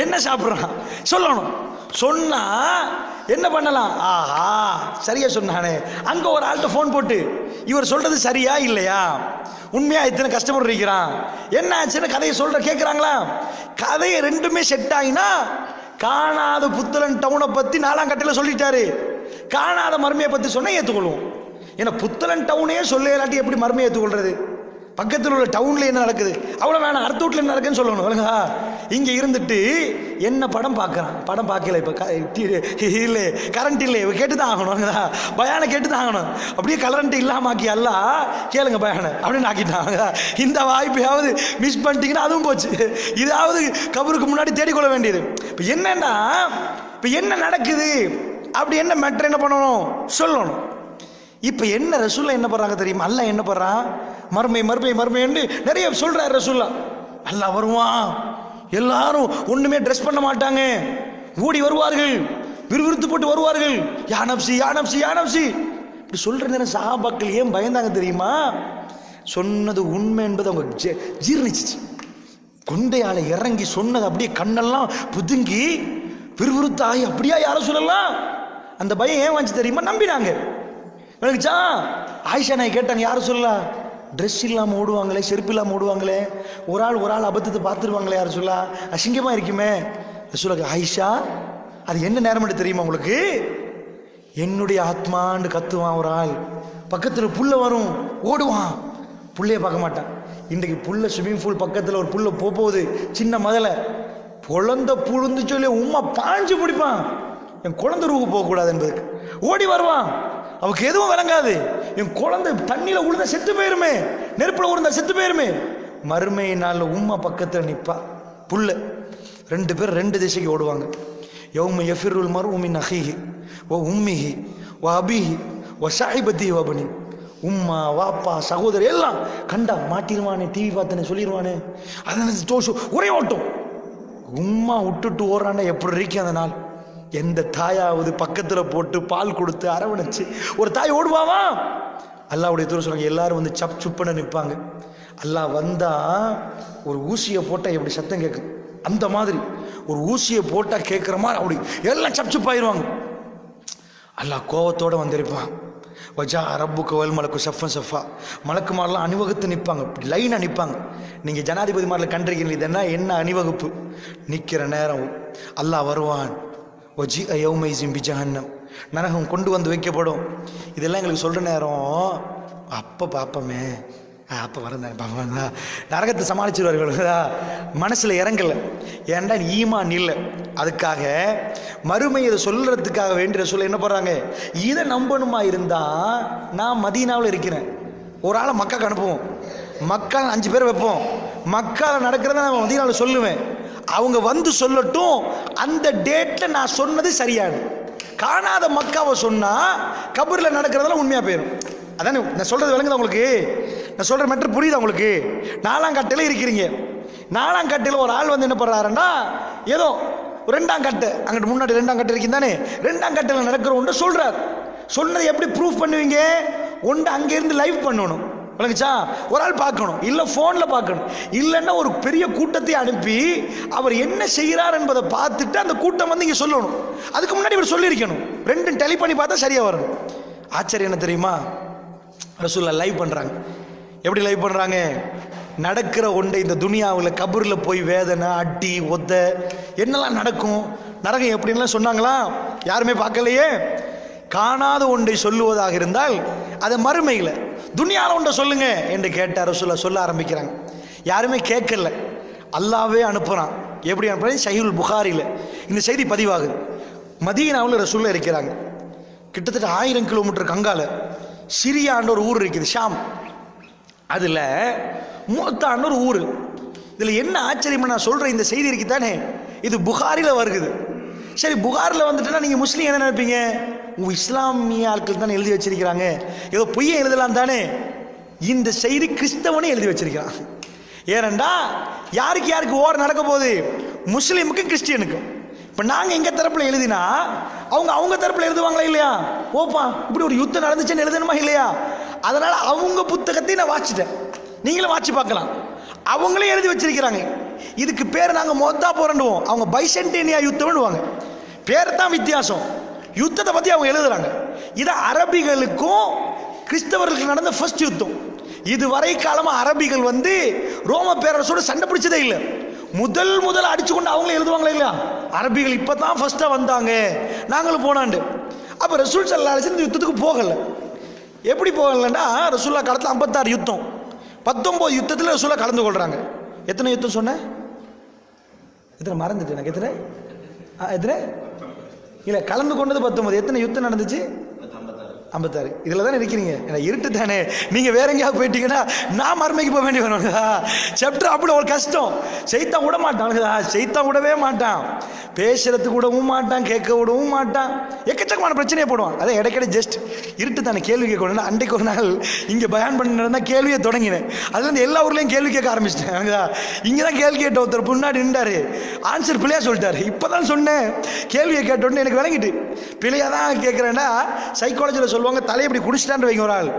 S1: என்ன சாப்பிட்றான் சொல்லணும். சொன்னா என்ன பண்ணலாம்? ஆஹா சரியா சொன்னானே. அங்க ஒரு ஆள்கிட்ட போன் போட்டு இவர் சொல்றது சரியா இல்லையா, உண்மையா இத்தனை கஷ்டப்பட்டு இருக்கிறான், என்ன ஆச்சுன்னு கதையை சொல்ற கேட்கிறாங்களா? கதையை ரெண்டுமே செட் ஆகினா, காணாத புத்தளன் டவுனை பத்தி நாலாங்கட்டையில் சொல்லிட்டாரு, காணாத மர்மையை பத்தி சொன்னா ஏற்றுக்கொள்வோம். ஏன்னா புத்தளன் டவுனே சொல்ல இல்லாட்டி எப்படி மர்மையை ஏற்றுக்கொள்றது? பக்கத்தில் உள்ள டவுன்ல என்ன நடக்குது அவ்வளோ வேணாம், அடுத்த வீட்டில் என்ன நடக்குன்னு சொல்லணும். இங்கே இருந்துட்டு என்ன படம் பார்க்குறான், படம் பார்க்கல, இப்போ இல்லை கரண்ட் இல்லை, கேட்டு தான் ஆகணும், பயானை கேட்டு தான் ஆகணும். அப்படியே கரண்ட் இல்லாம ஆக்கி அல்ல கேளுங்க பயானை அப்படின்னு ஆக்கிட்டாங்க. இந்த வாய்ப்பையாவது மிஸ் பண்ணிட்டீங்கன்னா அதுவும் போச்சு. இதாவது கபருக்கு முன்னாடி தேடிக்கொள்ள வேண்டியது. இப்போ என்னன்னா, இப்போ என்ன நடக்குது, அப்படி என்ன மேட்டர் என்ன பண்ணணும் சொல்லணும். இப்ப என்ன ரசூல்லா என்ன பண்றாங்க தெரியுமா? அல்லாஹ் என்ன பண்றான்? மர்மை மர்மை மர்மைன்னு நிறைய சொல்றாரு ரசூல்லா. அல்லாஹ் வருவான், எல்லாரும் ஒண்ணுமே ட்ரெஸ் பண்ண மாட்டாங்க, ஓடி வருவார்கள், விறுவிறுத்து போட்டு வருவார்கள். யா நப்சி யா நப்சி யா நப்சி இப்படி சொல்ற நேரம் சஹாபாக்கள் ஏன் பயந்தாங்க தெரியுமா? சொன்னது உண்மை என்பது அவங்க ஜீர்ணிச்சிச்சு. கொண்டையால இறங்கி சொன்னது அப்படியே கண்ணெல்லாம் புதுங்கி விறுவிறுத்து ஆகி அப்படியா யாரும் சொல்லலாம். அந்த பயம் ஏன் வந்துச்சு தெரியுமா? நம்பினாங்க. விளக்குச்சா? ஆயிஷா நாய் கேட்டாங்க, யாரும் சொல்லலாம், ட்ரெஸ் இல்லாமல் ஓடுவாங்களே, செருப்பு இல்லாமல் ஓடுவாங்களே, ஒரு ஆள் அபத்தத்தை பார்த்துருவாங்களே, யாரும் சொல்லா, அசிங்கமாக இருக்குமே. சொல்ல ஆயிஷா, அது என்ன நேரம் தெரியுமா உங்களுக்கு? என்னுடைய ஆத்மான்னு கத்துவான் ஒரு ஆள், பக்கத்தில் புல்ல வரும், ஓடுவான், புள்ளைய பார்க்க மாட்டான். இன்றைக்கு புல்ல ஸ்விம்மிங் பூல் பக்கத்தில் ஒரு புல்ல போகுது, சின்ன முதல்ல குழந்தை புழுந்து சொல்லி உம்மா பாஞ்சு பிடிப்பான். என் குழந்தை ரூபு போகக்கூடாது என்பதுக்கு ஓடி வருவான். அவருக்கு எதுவும் விளங்காது. என் குழந்தை தண்ணியில உழுந்த செத்து போயிருமே, நெருப்புல உழுந்த செத்து போயிருமே. மறுமை நாள் உம்மா பக்கத்தில் நிற்பா, புல்ல. ரெண்டு பேர் ரெண்டு திசைக்கு ஓடுவாங்க. யௌம யஃபிருல் மர்உ மின் அஹீஹி வ உம்மிஹி வ அபீஹி வ ஸாஹிபத்திஹி வ பனி. உம்மா வாப்பா சகோதரி எல்லாம் கண்டா மாட்டிடுவானே, டிவி பார்த்தனே சொல்லிடுவானே, அதனால தோஷு ஒரே ஓட்டம். உம்மா விட்டுட்டு ஓடுறான்னா எப்படி இருக்கு அந்த நாள்? எந்த தாயாவது பக்கத்தில் போட்டு பால் கொடுத்து அரவணைச்சு ஒரு தாய் ஓடுவாவா? அல்லாவுடைய தூரம் சொல்றாங்க, எல்லாரும் வந்து சப் சுப்பன நிற்பாங்க. அல்லாஹ் வந்தா ஒரு ஊசியை போட்டால் எப்படி சத்தம் கேட்கும், அந்த மாதிரி ஒரு ஊசியை போட்டால் கேட்குற மாதிரி அப்படி எல்லாம் சப் சுப்பாயிருவாங்க. அல்லாஹ் கோவத்தோடு வந்திருப்பான். வஜா ரப்புக்கு வல் மலக்கு சஃபன் சஃபா, மலக்கு மாதிரிலாம் அணிவகுத்து நிற்பாங்க, லைனாக நிற்பாங்க. நீங்கள் ஜனாதிபதி மாதிரில கண்டிருக்கீங்க, இதென்னா என்ன அணிவகுப்பு? நிற்கிற நேரம் அல்லாஹ் வருவான். ஒஜி யௌமைஸின் பிஜஹன்னம், நரகம் கொண்டு வந்து வைக்கப்படும். இதெல்லாம் எங்களுக்கு சொல்கிற நேரம் அப்போ பார்ப்போமே, அப்போ வரந்தேன் பாப்பா, நரகத்தை சமாளிச்சிருவார்கள். மனசில் இறங்கலை, ஏன்டா ஈமான் இல்லை. அதுக்காக மறுமை இதை சொல்கிறதுக்காக வேண்டிய சொல்ல என்ன பண்ணுறாங்க, இதை நம்பணுமா இருந்தால் நான் மதீனாவில் இருக்கிறேன், ஒரு ஆளை மக்காவுக்கு அனுப்புவோம், மக்கள் 5 பேர் வைப்போம், மக்காவில் நடக்கிறத நான் மதீனாவில் சொல்லுவேன், அவங்க வந்து சொல்லட்டும், அந்த டேட்டில் நான் சொன்னது சரியானது. காணாத மக்காவை சொன்னால் கபூரில் நடக்கிறதெல்லாம் உண்மையாக போயிடும். அதானே நான் சொல்கிறது விளங்குதா உங்களுக்கு? நான் சொல்கிற மேட்டர் புரியுதா உங்களுக்கு? 4ஆம் கட்டையில் இருக்கிறீங்க, 4ஆம் கட்டையில் ஒரு ஆள் வந்து என்ன பண்ணுறாருன்னா, ஏதோ 2ஆம் கட்டை அங்கிட்டு முன்னாடி 2ஆம் கட்டை இருக்கீங்க தானே, 2ஆம் கட்டையில் நடக்கிற ஒன்று சொல்கிறார். சொன்னதை எப்படி ப்ரூஃப் பண்ணுவீங்க? ஒன்று அங்கேருந்து லைவ் பண்ணணும், விளங்குச்சா? ஒரு ஆள் பார்க்கணும், இல்லை ஃபோனில் பார்க்கணும், இல்லைன்னா ஒரு பெரிய கூட்டத்தை அனுப்பி அவர் என்ன செய்கிறார் என்பதை பார்த்துட்டு அந்த கூட்டம் வந்து இங்கே சொல்லணும். அதுக்கு முன்னாடி இவர் சொல்லியிருக்கணும். 2 டெலி பண்ணி பார்த்தா சரியாக வரணும். ஆச்சரியம் என்ன தெரியுமா? ரசூலுல்லாஹ் லைவ் பண்ணுறாங்க. எப்படி லைவ் பண்ணுறாங்க? நடக்கிற ஒன்றை இந்த துனியாவில் கபூரில் போய் வேதனை அடி ஒத்த என்னெல்லாம் நடக்கும், நரகம் எப்படின்லாம் சொன்னாங்களா? யாருமே பார்க்கலையே. காணாத ஒன்றை சொல்லுவதாக இருந்தால் அதை மறுமையில் துனியாவில் ஒன்றை சொல்லுங்க என்று கேட்டார் ரசூலுல்லாஹ். சொல்ல ஆரம்பிக்கிறாங்க. யாருமே கேட்கல, அல்லாவே அனுப்புகிறான். எப்படி அனுப்புறாங்க? சஹீஹுல் புகாரியில் இந்த செய்தி பதிவாகுது. மதீனாவில் ரசூலுல்லாஹ் இருக்கிறாங்க. கிட்டத்தட்ட 1000 கிலோமீட்டருக்கு அங்கால சிரியான்ற ஒரு ஊர் இருக்குது, ஷாம். அதில் மூத்தான்னு ஒரு ஊர். இதில் என்ன ஆச்சரியமா நான் சொல்கிறேன், இந்த செய்தி இருக்கு தானே, இது புகாரில் வருகுது. சரி, புகாரில் வந்துட்டுனா நீங்கள் முஸ்லீம் என்ன நினைப்பீங்க? உங்கள் இஸ்லாமிய ஆட்கள் தானே எழுதி வச்சிருக்கிறாங்க, ஏதோ பொய்யை எழுதலாம் தானே. இந்த செய்தி கிறிஸ்தவனே எழுதி வச்சிருக்கிறான். ஏனண்டா யாருக்கு யாருக்கு ஓர் நடக்க போகுது? முஸ்லீமுக்கும் கிறிஸ்டியனுக்கும். இப்போ நாங்கள் எங்கள் தரப்பில் எழுதினா அவங்க தரப்பில் எழுதுவாங்களா இல்லையா? ஓப்பா இப்படி ஒரு யுத்தம் நடந்துச்சுன்னு எழுதணுமா இல்லையா? அதனால் அவங்க புத்தகத்தை நான் வாசிட்டேன், நீங்களும் வாட்சி பார்க்கலாம். அவங்களே எழுதி வச்சிருக்கிறாங்க. இதுக்கு பேர் நாங்கள் மொத்தா போராண்டுவோம், அவங்க பைசென்டேனியா யுத்தம்னுவாங்க. பேர் தான் வித்தியாசம், யுத்தத்தை பற்றி அவங்க எழுதுறாங்க. இது அரபிகளுக்கும் கிறிஸ்தவர்களுக்கு நடந்த ஃபர்ஸ்ட் யுத்தம். இதுவரை காலமாக அரபிகள் வந்து ரோம பேரரசோட சண்டை பிடிச்சதே இல்லை. முதல் அடிச்சு கொண்டு அவங்களே எழுதுவாங்களா இல்லையா? அரபிகள் இப்போ தான் ஃபர்ஸ்ட்டாக வந்தாங்க, நாங்களும் போனாண்டு. அப்போ ரசூல் ஸல்லல்லாஹு அலைஹி வஸல்லம் இந்த யுத்தத்துக்கு போகலை. எப்படி போகலைன்னா, ரசூலுல்லாஹ் காலத்தில் 56 யுத்தம், 19 யுத்தத்தில் ரசூலுல்லாஹ் கலந்து கொள்கிறாங்க. எத்தனை யுத்தம் சொன்னேன்? எத்தனை மறந்துட்டு எனக்கு? எத்தனை இல்லை, கலந்து கொண்டது 19. எத்தனை யுத்தம் நடந்துச்சு? 56. இதில் தானே இருக்கிறீங்க. ஏன்னா இருட்டு தானே. நீங்கள் வேற எங்கேயாவது போயிட்டீங்கன்னா நான் மறுமைக்கு போக வேண்டி வரணுங்களா? சாப்டர் அப்படி ஒரு கஷ்டம். செய்தான் விட மாட்டானுங்களா? செய்தான் விடவே மாட்டான். பேசுறதுக்கு விடவும் மாட்டான், கேட்க விடவும் மாட்டான். எக்கச்சக்கமான பிரச்சனையை போடுவான். அதான் இடைக்கிட ஜஸ்ட் இருட்டு தானே கேள்வி கேட்கணும். அன்றைக்கு ஒரு நாள் இங்கே பயான் பண்ணி கேள்வியை தொடங்கினேன். அதுலேருந்து எல்லா ஊர்லேயும் கேள்வி கேட்க ஆரம்பிச்சிட்டேன். இங்கே தான் கேள்வி கேட்ட ஒருத்தர் முன்னாடி நின்றாரு, ஆன்சர் பிள்ளையா சொல்லிட்டாரு. இப்போ தான் சொன்னேன் கேள்வியை கேட்டோன்னு எனக்கு விளங்கிட்டு. பிள்ளையா தான் கேட்குறேன்னா சைக்காலஜியில் சொல்லுவாங்க, தலையை இப்படி குடிச்சிட்டான்னு வைங்க. ஒரு ஆள்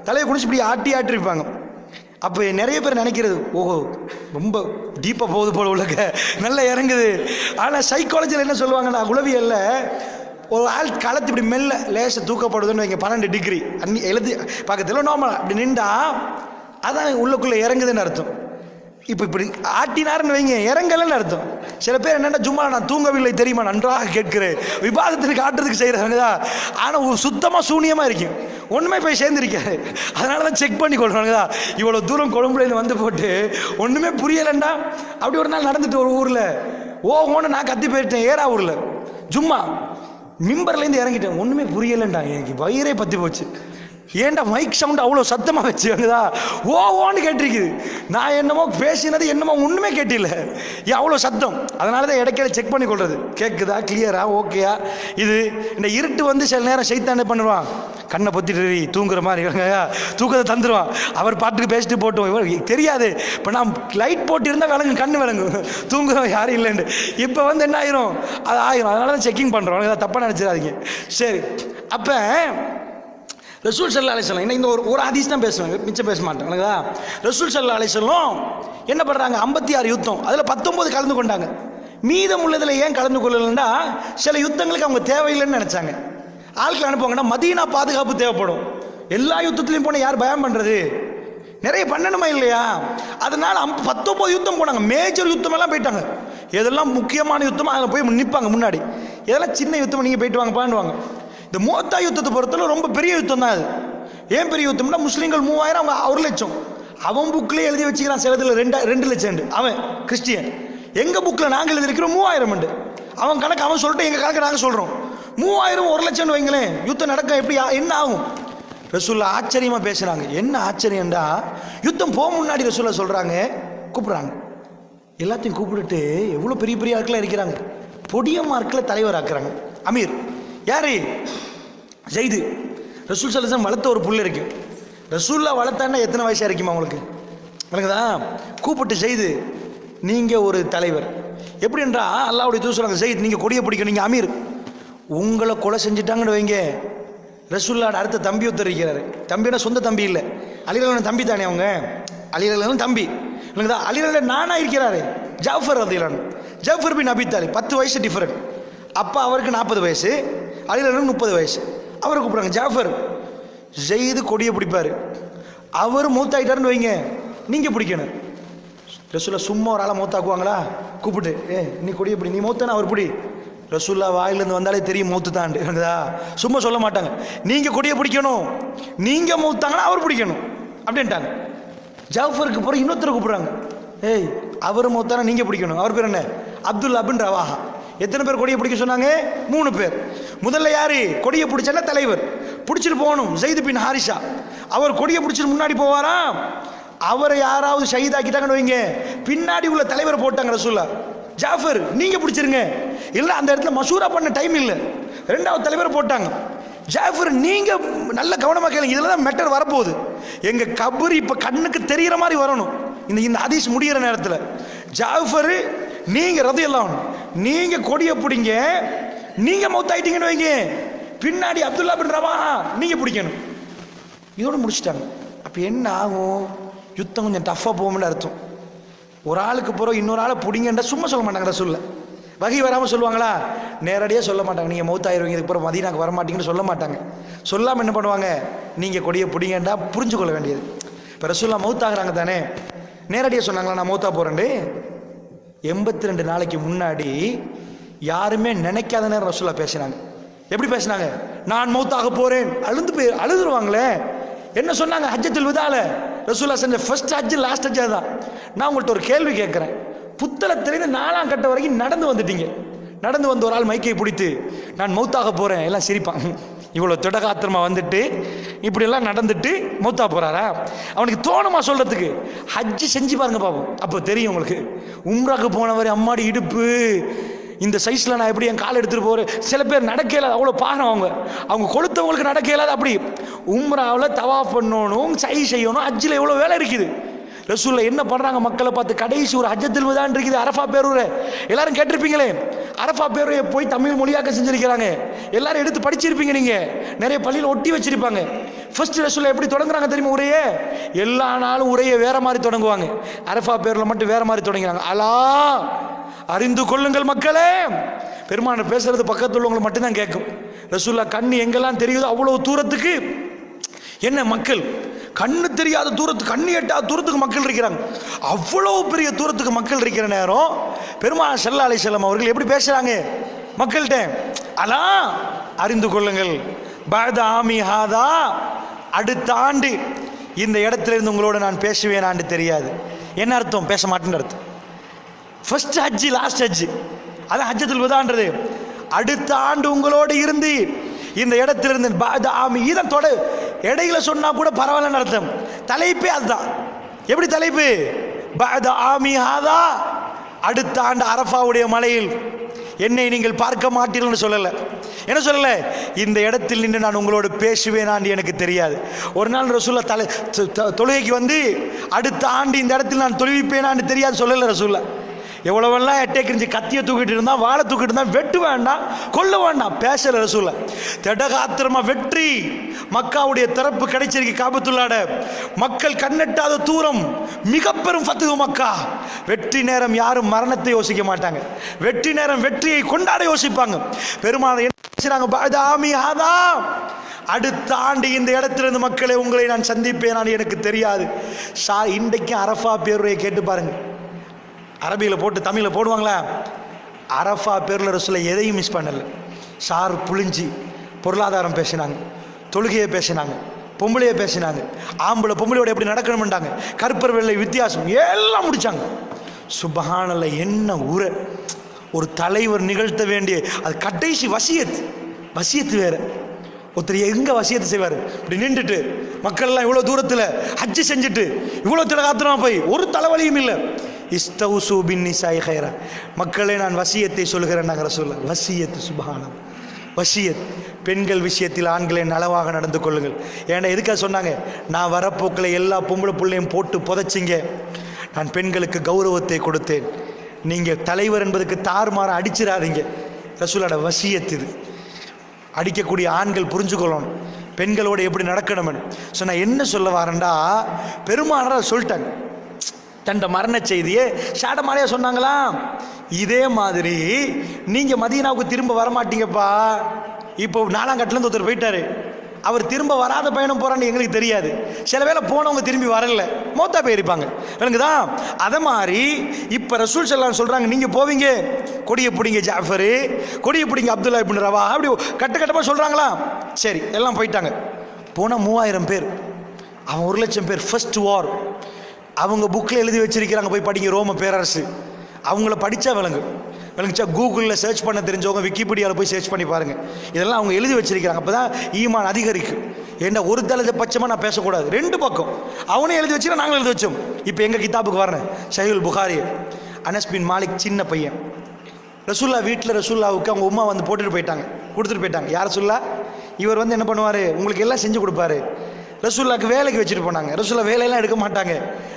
S1: தலையை குடிச்சு இப்படி ஆட்டி இருப்பாங்க. அப்போ நிறைய பேர் நினைக்கிறது, ஓஹோ ரொம்ப டீப்பாக போகுது போல உள்ளக்க, நல்லா இறங்குது. ஆனால் சைக்காலஜியில் என்ன சொல்லுவாங்கன்னா, உளவியல்ல ஒரு ஆள் களத்து இப்படி மெல்ல லேச தூக்கப்படுதுன்னு வைங்க, 12 டிகிரி எழுதி பக்கத்தில் நார்மலாக இப்படி நின்றா அதான் உள்ளுக்குள்ளே இறங்குதுன்னு அர்த்தம். இப்போ இப்படி ஆட்டினாருன்னு வைங்க, இறங்கலன்னு அர்த்தம். சில பேர் என்னென்னா, சும்மா நான் தூங்கவில்லை தெரியுமா, நன்றாக கேட்கிறேன், விவாதத்துக்கு ஆட்டுறதுக்கு செய்கிறாங்க தான். ஆனால் சுத்தமாக சூனியமாக இருக்கும், ஒன்றுமே போய் சேர்ந்துருக்காரு. அதனால தான் செக் பண்ணி கொள்றாங்க. இவ்வளோ தூரம் கொழும்புலேருந்து வந்து போட்டு ஒன்றுமே புரியலைண்டா. அப்படி ஒரு நாள் நடந்துட்டு ஒரு ஊரில் ஓஹோன்னு நான் கத்தி போயிட்டேன். ஏறா ஊரில் சும்மா மிம்பர்லேருந்து இறங்கிட்டேன், ஒன்றுமே புரியலைண்டா. எனக்கு வயிறே பற்றி போச்சு. ஏன்டா மைக் சவுண்ட் அவ்வளோ சத்தமாக வச்சுக்கா, ஓன்னு கேட்டிருக்குது. நான் என்னமோ பேசினது என்னமோ ஒன்றுமே கேட்டில்ல, ஏன் அவ்வளோ சத்தம். அதனால தான் இடைக்கிட செக் பண்ணி கொள்வது, கேட்குதா, கிளியரா, ஓகேயா. இது இந்த இருட்டு வந்து சில நேரம் சைத்தானே பண்ணுவான், கண்ணை பொத்திட்டு தூங்குற மாதிரி தூக்கத்தை தந்துடுவான். அவர் பாட்டுக்கு பேசிட்டு போட்டோம், தெரியாது. இப்போ நான் லைட் போட்டு இருந்தால் விளங்கும், கண்ணு விளங்கும், தூங்குறோம் யாரும் இல்லைன்னு. இப்போ வந்து என்ன ஆயிரும், அது ஆயிரும். அதனால தான் செக்கிங் பண்ணுறோம், ஏதாவது தப்பாக நினச்சிடாதீங்க. சரி, அப்போ ரசூல் ஸல்லல்லாஹு அலைஹி வஸல்லம் இந்த ஒரு ஹதீஸ் தான் பேசுவாங்க, மிச்சம் பேச மாட்டாங்க. ரசூல் ஸல்லல்லாஹு அலைஹி வஸல்லம் என்ன பண்ணுறாங்க, 56 யுத்தம், அதில் 19 கலந்து கொண்டாங்க. மீதம் உள்ளதில் ஏன் கலந்து கொள்ளலைன்னா, சில யுத்தங்களுக்கு அவங்க தேவையில்லைன்னு நினச்சாங்க. ஆட்கள் அனுப்புவாங்கன்னா மதீனா பாதுகாப்பு தேவைப்படும். எல்லா யுத்தத்துலையும் போனால் யார் பயம் பண்ணுறது, நிறைய பண்ணணுமா இல்லையா? அதனால 19 யுத்தம் போனாங்க. மேஜர் யுத்தம் எல்லாம் போயிட்டாங்க. எதெல்லாம் முக்கியமான யுத்தமாக அதில் போய் நிற்பாங்க முன்னாடி. இதெல்லாம் சின்ன யுத்தம், நீங்கள் போயிட்டு வாங்க பாண்டுவாங்க. இந்த மோத்தா யுத்தத்தை பொறுத்தவரை ரொம்ப பெரிய யுத்தம் தான் அது. ஏன் பெரிய யுத்தம்னா, முஸ்லீம்கள் 3000, அவங்க 1,00,000. அவன் புக்கில் எழுதி வச்சுக்கிறான், சிலதில் 2 லட்சம். அவன் கிறிஸ்டியன். எங்கள் புக்கில் நாங்கள் எழுதிருக்கிறோம் 3000. அவன் கணக்கு அவன் சொல்லிட்டு எங்கள் கணக்கு நாங்கள் சொல்கிறோம் 3000 1,00,000 வைங்களேன். யுத்தம் நடக்க எப்படி என்ன ஆகும்? ரசூல்லா ஆச்சரியமாக பேசுகிறாங்க. என்ன ஆச்சரியம்டா, யுத்தம் போக முன்னாடி ரசூல்லா சொல்கிறாங்க, கூப்பிட்றாங்க, எல்லாத்தையும் கூப்பிட்டுட்டு எவ்வளோ பெரிய பெரிய ஆட்களாக இருக்கிறாங்க. பொடியமார்க்கில் தலைவர் ஆக்குறாங்க, அமீர். யாரு? ஜெயிது. ரசூல் ஸல்லல்லாஹு அலைஹி வஸல்லம் வளர்த்த ஒரு புள்ள இருக்கு. ரசூல்லா வளர்த்தான்னா எத்தனை வயசா இருக்குமா உங்களுக்கு? எனக்குதா கூப்பிட்டு, ஜெயிது நீங்கள் ஒரு தலைவர். எப்படின்றா, அல்லாஹ்வுடைய தூதர் சொல்றாங்க, ஜெயித் நீங்கள் கொடியை பிடிக்கணும், நீங்கள் அமீர். உங்களை கொலை செஞ்சுட்டாங்கன்னு வைங்க, ரசூல்லாவோட அடுத்த தம்பி ஒருத்தர் இருக்கிறாரு. தம்பினா சொந்த தம்பி இல்லை, அலிரலின் தம்பி தானே அவங்க, அலிரலின் தம்பி. எனக்குதா அலிரலின் நானா இருக்கிறாரு, ஜாஃபர் ரலியல்லாஹு அன்ஹு. ஜாஃபர் பின் அபி தாலிப், 10 வயசு டிஃபரெண்ட். அப்பா அவருக்கு 40 வயசு, அலிரலின் 30 வயசு. அவரை கூப்பிட்றாங்க ஜாஃபர். ஜெயிது கொடியை பிடிப்பார். அவர் மூத்தாயிட்டாருன்னு வைங்க, நீங்கள் பிடிக்கணும். ரசூல்லா சும்மா ஒரு ஆளை மூத்தாக்குவாங்களா? கூப்பிட்டு, நீ கொடியை பிடி, நீ மூத்தானா அவர் பிடி. ரசூல்லா வாயிலேருந்து வந்தாலே தெரியும் மூத்து தான். சும்மா சொல்ல மாட்டாங்க, நீங்கள் கொடியை பிடிக்கணும், நீங்கள் மூத்தாங்கன்னா அவர் பிடிக்கணும் அப்படின்ட்டாங்க. ஜாஃபருக்கு பிறகு இன்னொருத்தரை கூப்பிட்றாங்க, அவர் மூத்தானா நீங்கள் பிடிக்கணும். அவர் பேர் என்ன? அப்துல்லா பின் ரவாஹா. எத்தனை பேர் கொடியை பிடிக்க சொன்னாங்க? 3 பேர். முதல்ல யாரு கொடியை பிடிச்சா? தலைவர். பிடிச்சிட்டு போகணும், ஜெயித் பின் ஹாரிஷா. அவர் கொடியை பிடிச்சிட்டு முன்னாடி போவாரா? அவரை யாராவது ஷஹீதாக்கிட்டாங்கன்னு வைங்க, பின்னாடி உள்ள தலைவரை போட்டாங்க ரசூல்லா. ஜாஃபர் நீங்க பிடிச்சிருங்க, இல்லை அந்த இடத்துல மசூரா பண்ண டைம் இல்லை, 2வது தலைவரை போட்டாங்க. ஜாஃபர் நீங்க நல்ல கவனமாக கேளுங்க, இதில் தான் மெட்டர் வரப்போகுது. எங்க கபர் இப்போ கண்ணுக்கு தெரிகிற மாதிரி வரணும். இந்த ஹதீஸ் முடிகிற நேரத்தில் ஜாஃபர் நீங்க ரலியல்லாஹு அன்ஹு, நீங்க கொடியை பிடிங்க, நீங்க மௌத்தாயிட்டீங்கன்னு வைங்க, பின்னாடி அப்துல்லா பின் ரவாஹா நீங்க பிடிக்கணும். இதோட முடிச்சிட்டாங்க. அப்போ என்ன ஆகும்? யுத்தம் கொஞ்சம் டஃப்பாக போகும்னு அர்த்தம். ஒரு ஆளுக்கு பிறகு இன்னொரு ஆளை பிடிங்கன்றா சும்மா சொல்ல மாட்டாங்க ரசூல்ல. வகை வராமல் சொல்லுவாங்களா? நேரடியாக சொல்ல மாட்டாங்க, நீங்கள் மௌத்தாயிருவீங்க, இதுக்கு பிறகு மதீனாக்கு வரமாட்டீங்கன்னு சொல்ல மாட்டாங்க. சொல்லாமல் என்ன பண்ணுவாங்க? நீங்கள் கொடியை பிடிங்கன்றா புரிஞ்சு கொள்ள வேண்டியது. இப்போ ரசூல்லா மௌத்தாகிறாங்க தானே, நேரடியாக சொன்னாங்களா நான் மௌத்தா போகிறேன்ட்டு? 82 நாளைக்கு முன்னாடி யாருமே நினைக்காத நேரம் ரசூல்லா பேசினாங்க. எப்படி பேசினாங்க? நான் மௌத்தாக போறேன். அழுதுருவாங்களே. என்ன சொன்னாங்க? ஹஜ்ஜத்துல் விதால ரசூல்லா செஞ்ச ஃபர்ஸ்ட் ஹஜ் லாஸ்ட் ஹஜ் தான். நான் உங்கள்கிட்ட ஒரு கேள்வி கேட்குறேன். புத்தளத்திலேருந்து 4ஆம் கட்ட வரைக்கும் நடந்து வந்துட்டீங்க. நடந்து வந்து ஒரு ஆள் மைக்கை பிடித்து நான் மௌத்தாக போறேன், எல்லாம் சிரிப்பான். இவ்வளோ திடகாத்திரமாக வந்துட்டு இப்படியெல்லாம் நடந்துட்டு மூத்தா போகிறாரா? அவனுக்கு தோணுமா சொல்கிறதுக்கு? ஹஜ்ஜு செஞ்சு பாருங்க பாப்போம், அப்போ தெரியும் உங்களுக்கு. உம்ராக்கு போனவர் அம்மாடி இடுப்பு இந்த சைஸில் நான் எப்படி என் கால் எடுத்துகிட்டு போகிறேன். சில பேர் நடக்க இயலாது, அவ்வளோ பாரம் அவங்க கொளுத்தவங்களுக்கு நடக்க இயலாது. அப்படி உம்ராவில் தவாஃப் பண்ணணும், சை செய்யணும், ஹஜ்ஜில் எவ்வளோ வேலை இருக்குது. ரசூலுல்லாஹ் என்ன பண்ணுறாங்க, மக்களை பார்த்து கடைசி ஒரு ஹஜ்ஜத்துல் வதான் இருக்குது அரஃபா பேரூரை. எல்லாரும் கேட்டிருப்பீங்களே, அரஃபா பேரூரை போய் தமிழ் மொழியாக்க செஞ்சிருக்கிறாங்க. எல்லாரும் எடுத்து படிச்சிருப்பீங்க, நீங்கள் நிறைய பள்ளியில் ஒட்டி வச்சிருப்பாங்க. ஃபர்ஸ்ட் ரசூலுல்லாஹ் எப்படி தொடங்குறாங்க தெரியுமா உரையே? எல்லா நாளும் உரையை வேற மாதிரி தொடங்குவாங்க, அரஃபா பேரில் மட்டும் வேற மாதிரி தொடங்குறாங்க. அலா அறிந்து கொள்ளுங்கள் மக்களே. பெருமானை பேசுறது பக்கத்தில் உள்ளவங்களை மட்டும்தான் கேட்கும். ரசூலுல்லாஹ் கண்ணு எங்கெல்லாம் தெரியுதோ அவ்வளோ தூரத்துக்கு என்ன மக்கள், கண்ணு தெரியாத தூரத்துக்கு, கண்ணு எட்டாத தூரத்துக்கு மக்கள் இருக்கிறாங்க. அவ்வளோ பெரிய தூரத்துக்கு மக்கள் இருக்கிற நேரம் பெருமானார் ஸல்லல்லாஹு அலைஹி வஸல்லம் அவர்கள் எப்படி பேசுறாங்க மக்கள்கிட்ட? அலா அறிந்து கொள்ளுங்கள், பஅத ஆமி ஹாதா, அடுத்த ஆண்டு இந்த இடத்துல இருந்து உங்களோட நான் பேசுவேனான்னு தெரியாது. என்ன அர்த்தம்? பேச மாட்டேன்னு அர்த்தம். ஃபர்ஸ்ட் ஹஜ்ஜி லாஸ்ட் ஹஜ்ஜி, அதான் ஹஜ்ஜத்துல் வதான்றது. அடுத்த ஆண்டு உங்களோடு இருந்து இந்த இடத்துல இருந்து பஅத ஆமி, இதன் தொட இடையில சொன்னா கூட பரவாயில்லன்னு அர்த்தம். தலைப்பே அதுதான். எப்படி தலைப்பு? பஅத ஆமி ஹாதா, அடுத்த ஆண்டு அரஃபாவுடைய மலையில் என்னை நீங்கள் பார்க்க மாட்டீர்கள்னு சொல்லலை. என்ன சொல்லல? இந்த இடத்தில் நின்று நான் உங்களோடு பேசுவேனான்னு எனக்கு தெரியாது. ஒரு நாள் ரசூலுல்லாஹ் தொழுகைக்கு வந்து அடுத்த ஆண்டு இந்த இடத்தில் நான் தொழுவிப்பேனான்னு தெரியாது சொல்லலை ரசூலுல்லாஹ். எவ்வளவெல்லாம் எட்டேக்கிரிஞ்சு கத்தியை தூக்கிட்டு இருந்தா, வாழை தூக்கிட்டு இருந்தா, வெட்டு வேண்டாம் கொல்ல வேண்டாம், பேசல ரசூலுல்லாஹ். திடகாத்திரமா வெற்றி, மக்காவுடைய திறப்பு கிடைச்சிருக்கு. காபத்துல்லாஹ்ட மக்கள் கண்ணெட்டாத தூரம், மிக பெரும் ஃபத்ஹு மக்கா. வெற்றி நேரம் யாரும் மரணத்தை யோசிக்க மாட்டாங்க, வெற்றி நேரம் வெற்றியை கொண்டாட யோசிப்பாங்க. பெருமானார் என்ன பேசுறாங்க? பஅத ஆமி ஹாதா, அடுத்த ஆண்டு இந்த இடத்திலிருந்து மக்களை உங்களை நான் சந்திப்பேன் எனக்கு தெரியாது. இன்றைக்கு அரஃபா பேருரையை கேட்டு பாருங்க, அரபியில் போட்டு தமிழில் போடுவாங்களா? அரஃபா பேரில் ரசூலுல்லாஹ் எதையும் மிஸ் பண்ணலை. சார் புளிஞ்சி பொருளாதாரம் பேசினாங்க, தொழுகையை பேசினாங்க, பொம்பளையை பேசினாங்க, ஆம்பளை பொம்பளையோட எப்படி நடக்கணும்ட்டாங்க, கருப்பர் வெள்ளை வித்தியாசம் எல்லாம் முடிச்சாங்க. சுப்ஹானல்லாஹ், என்ன உரை! ஒரு தலைவர் நிகழ்த்த வேண்டிய அது கடைசி வசியத்து வேற. ஒருத்தர் எங்க வசியத்தை செய்வார்? இப்படி நின்றுட்டு மக்கள் எல்லாம் இவ்வளோ தூரத்தில் ஹஜ்ஜு செஞ்சுட்டு இவ்வளோ திடகாத்திரமா போய் ஒரு தலைவலியும் இல்லை. இஸ்தௌசு பின் நிசாஇ கைரா, மக்களே நான் வசியத்தை சொல்கிறேன் ரசூலுல்லாஹ். வசியத்து, சுப்ஹானல்லாஹ், வசியத். பெண்கள் விஷயத்தில் ஆண்களை நலவாக நடந்து கொள்ளுங்கள். ஏன்னா எதுக்காக சொன்னாங்க? நான் வரப்போக்கில் எல்லா பொம்பளை பிள்ளையும் போட்டு புதைச்சிங்க, நான் பெண்களுக்கு கௌரவத்தை கொடுத்தேன். நீங்கள் தலைவர் என்பதுக்கு தாறுமாற அடிச்சிடாதீங்க. ரசூலுல்லாஹ் வசியத் இது. அடிக்கக்கூடிய ஆண்கள் புரிஞ்சுக்கொள்ளணும் பெண்களோடு எப்படி நடக்கணும்னு. ஸோ நான் என்ன சொல்ல வரேன்டா, பெருமானார் சொல்லிட்டாங்க தண்ட மரண செய்தியே ஷாடமாரியா சொன்னாங்களா? இதே மாதிரி நீங்கள் மதீனாவுக்கு திரும்ப வரமாட்டீங்கப்பா. இப்போ 4ஆம் கட்டிலேருந்து ஒருத்தர் போயிட்டாரு, அவர் திரும்ப வராத பயணம் போகிறான்னு எங்களுக்கு தெரியாது. சில வேளை போனவங்க திரும்பி வரல, மௌத்தா போயிருப்பாங்க, விளங்குதா? அதை மாதிரி இப்போ ரசூல் ஸல்லல்லாஹு சொல்கிறாங்க, நீங்கள் போவீங்க, கொடியை பிடிங்க ஜாஃபரு, கொடியை பிடிங்க அப்துல்லா இப்னு ரவா, அப்படி கட்டமாக சொல்கிறாங்களா? சரி, எல்லாம் போயிட்டாங்க. போனால் 3000 பேர், அவன் 1,00,000 பேர். ஃபர்ஸ்ட் வார் அவங்க புக்கில் எழுதி வச்சிருக்கிறாங்க, போய் படிங்க. ரோம பேரரசு, அவங்கள படித்தா விளங்குச்சா? கூகுளில் சர்ச் பண்ண தெரிஞ்சவங்க விக்கிபீடியாவில் போய் சர்ச் பண்ணி பாருங்கள். இதெல்லாம் அவங்க எழுதி வச்சிருக்கிறாங்க. அப்போ தான் ஈமான் அதிகரிக்கும். ஏன்னா ஒரு தளத்தை பட்சமாக நான் பேசக்கூடாது, 2 பக்கம். அவனே எழுதி வச்சுன்னா நாங்களும் எழுதி வச்சோம். இப்போ எங்கள் கிதாபுக்கு வரேன், ஸஹீஹுல் புகாரி. அனஸ் பின் மாலிக் சின்ன பையன், ரசூலுல்லாஹ் வீட்டில் ரசூலுல்லாஹ்வுக்கு அவங்க உம்மா வந்து கொடுத்துட்டு போயிட்டாங்க. யார் ரசூலுல்லாஹ்? இவர் வந்து என்ன பண்ணுவார்? உங்களுக்கு எல்லாம் செஞ்சு கொடுப்பாரு. ரசூலுல்லாஹ்க்கு வேலைக்கு வச்சுட்டு போனாங்க. ரசூலுல்லாஹ் வேலையெல்லாம் எடுக்க மாட்டாங்க,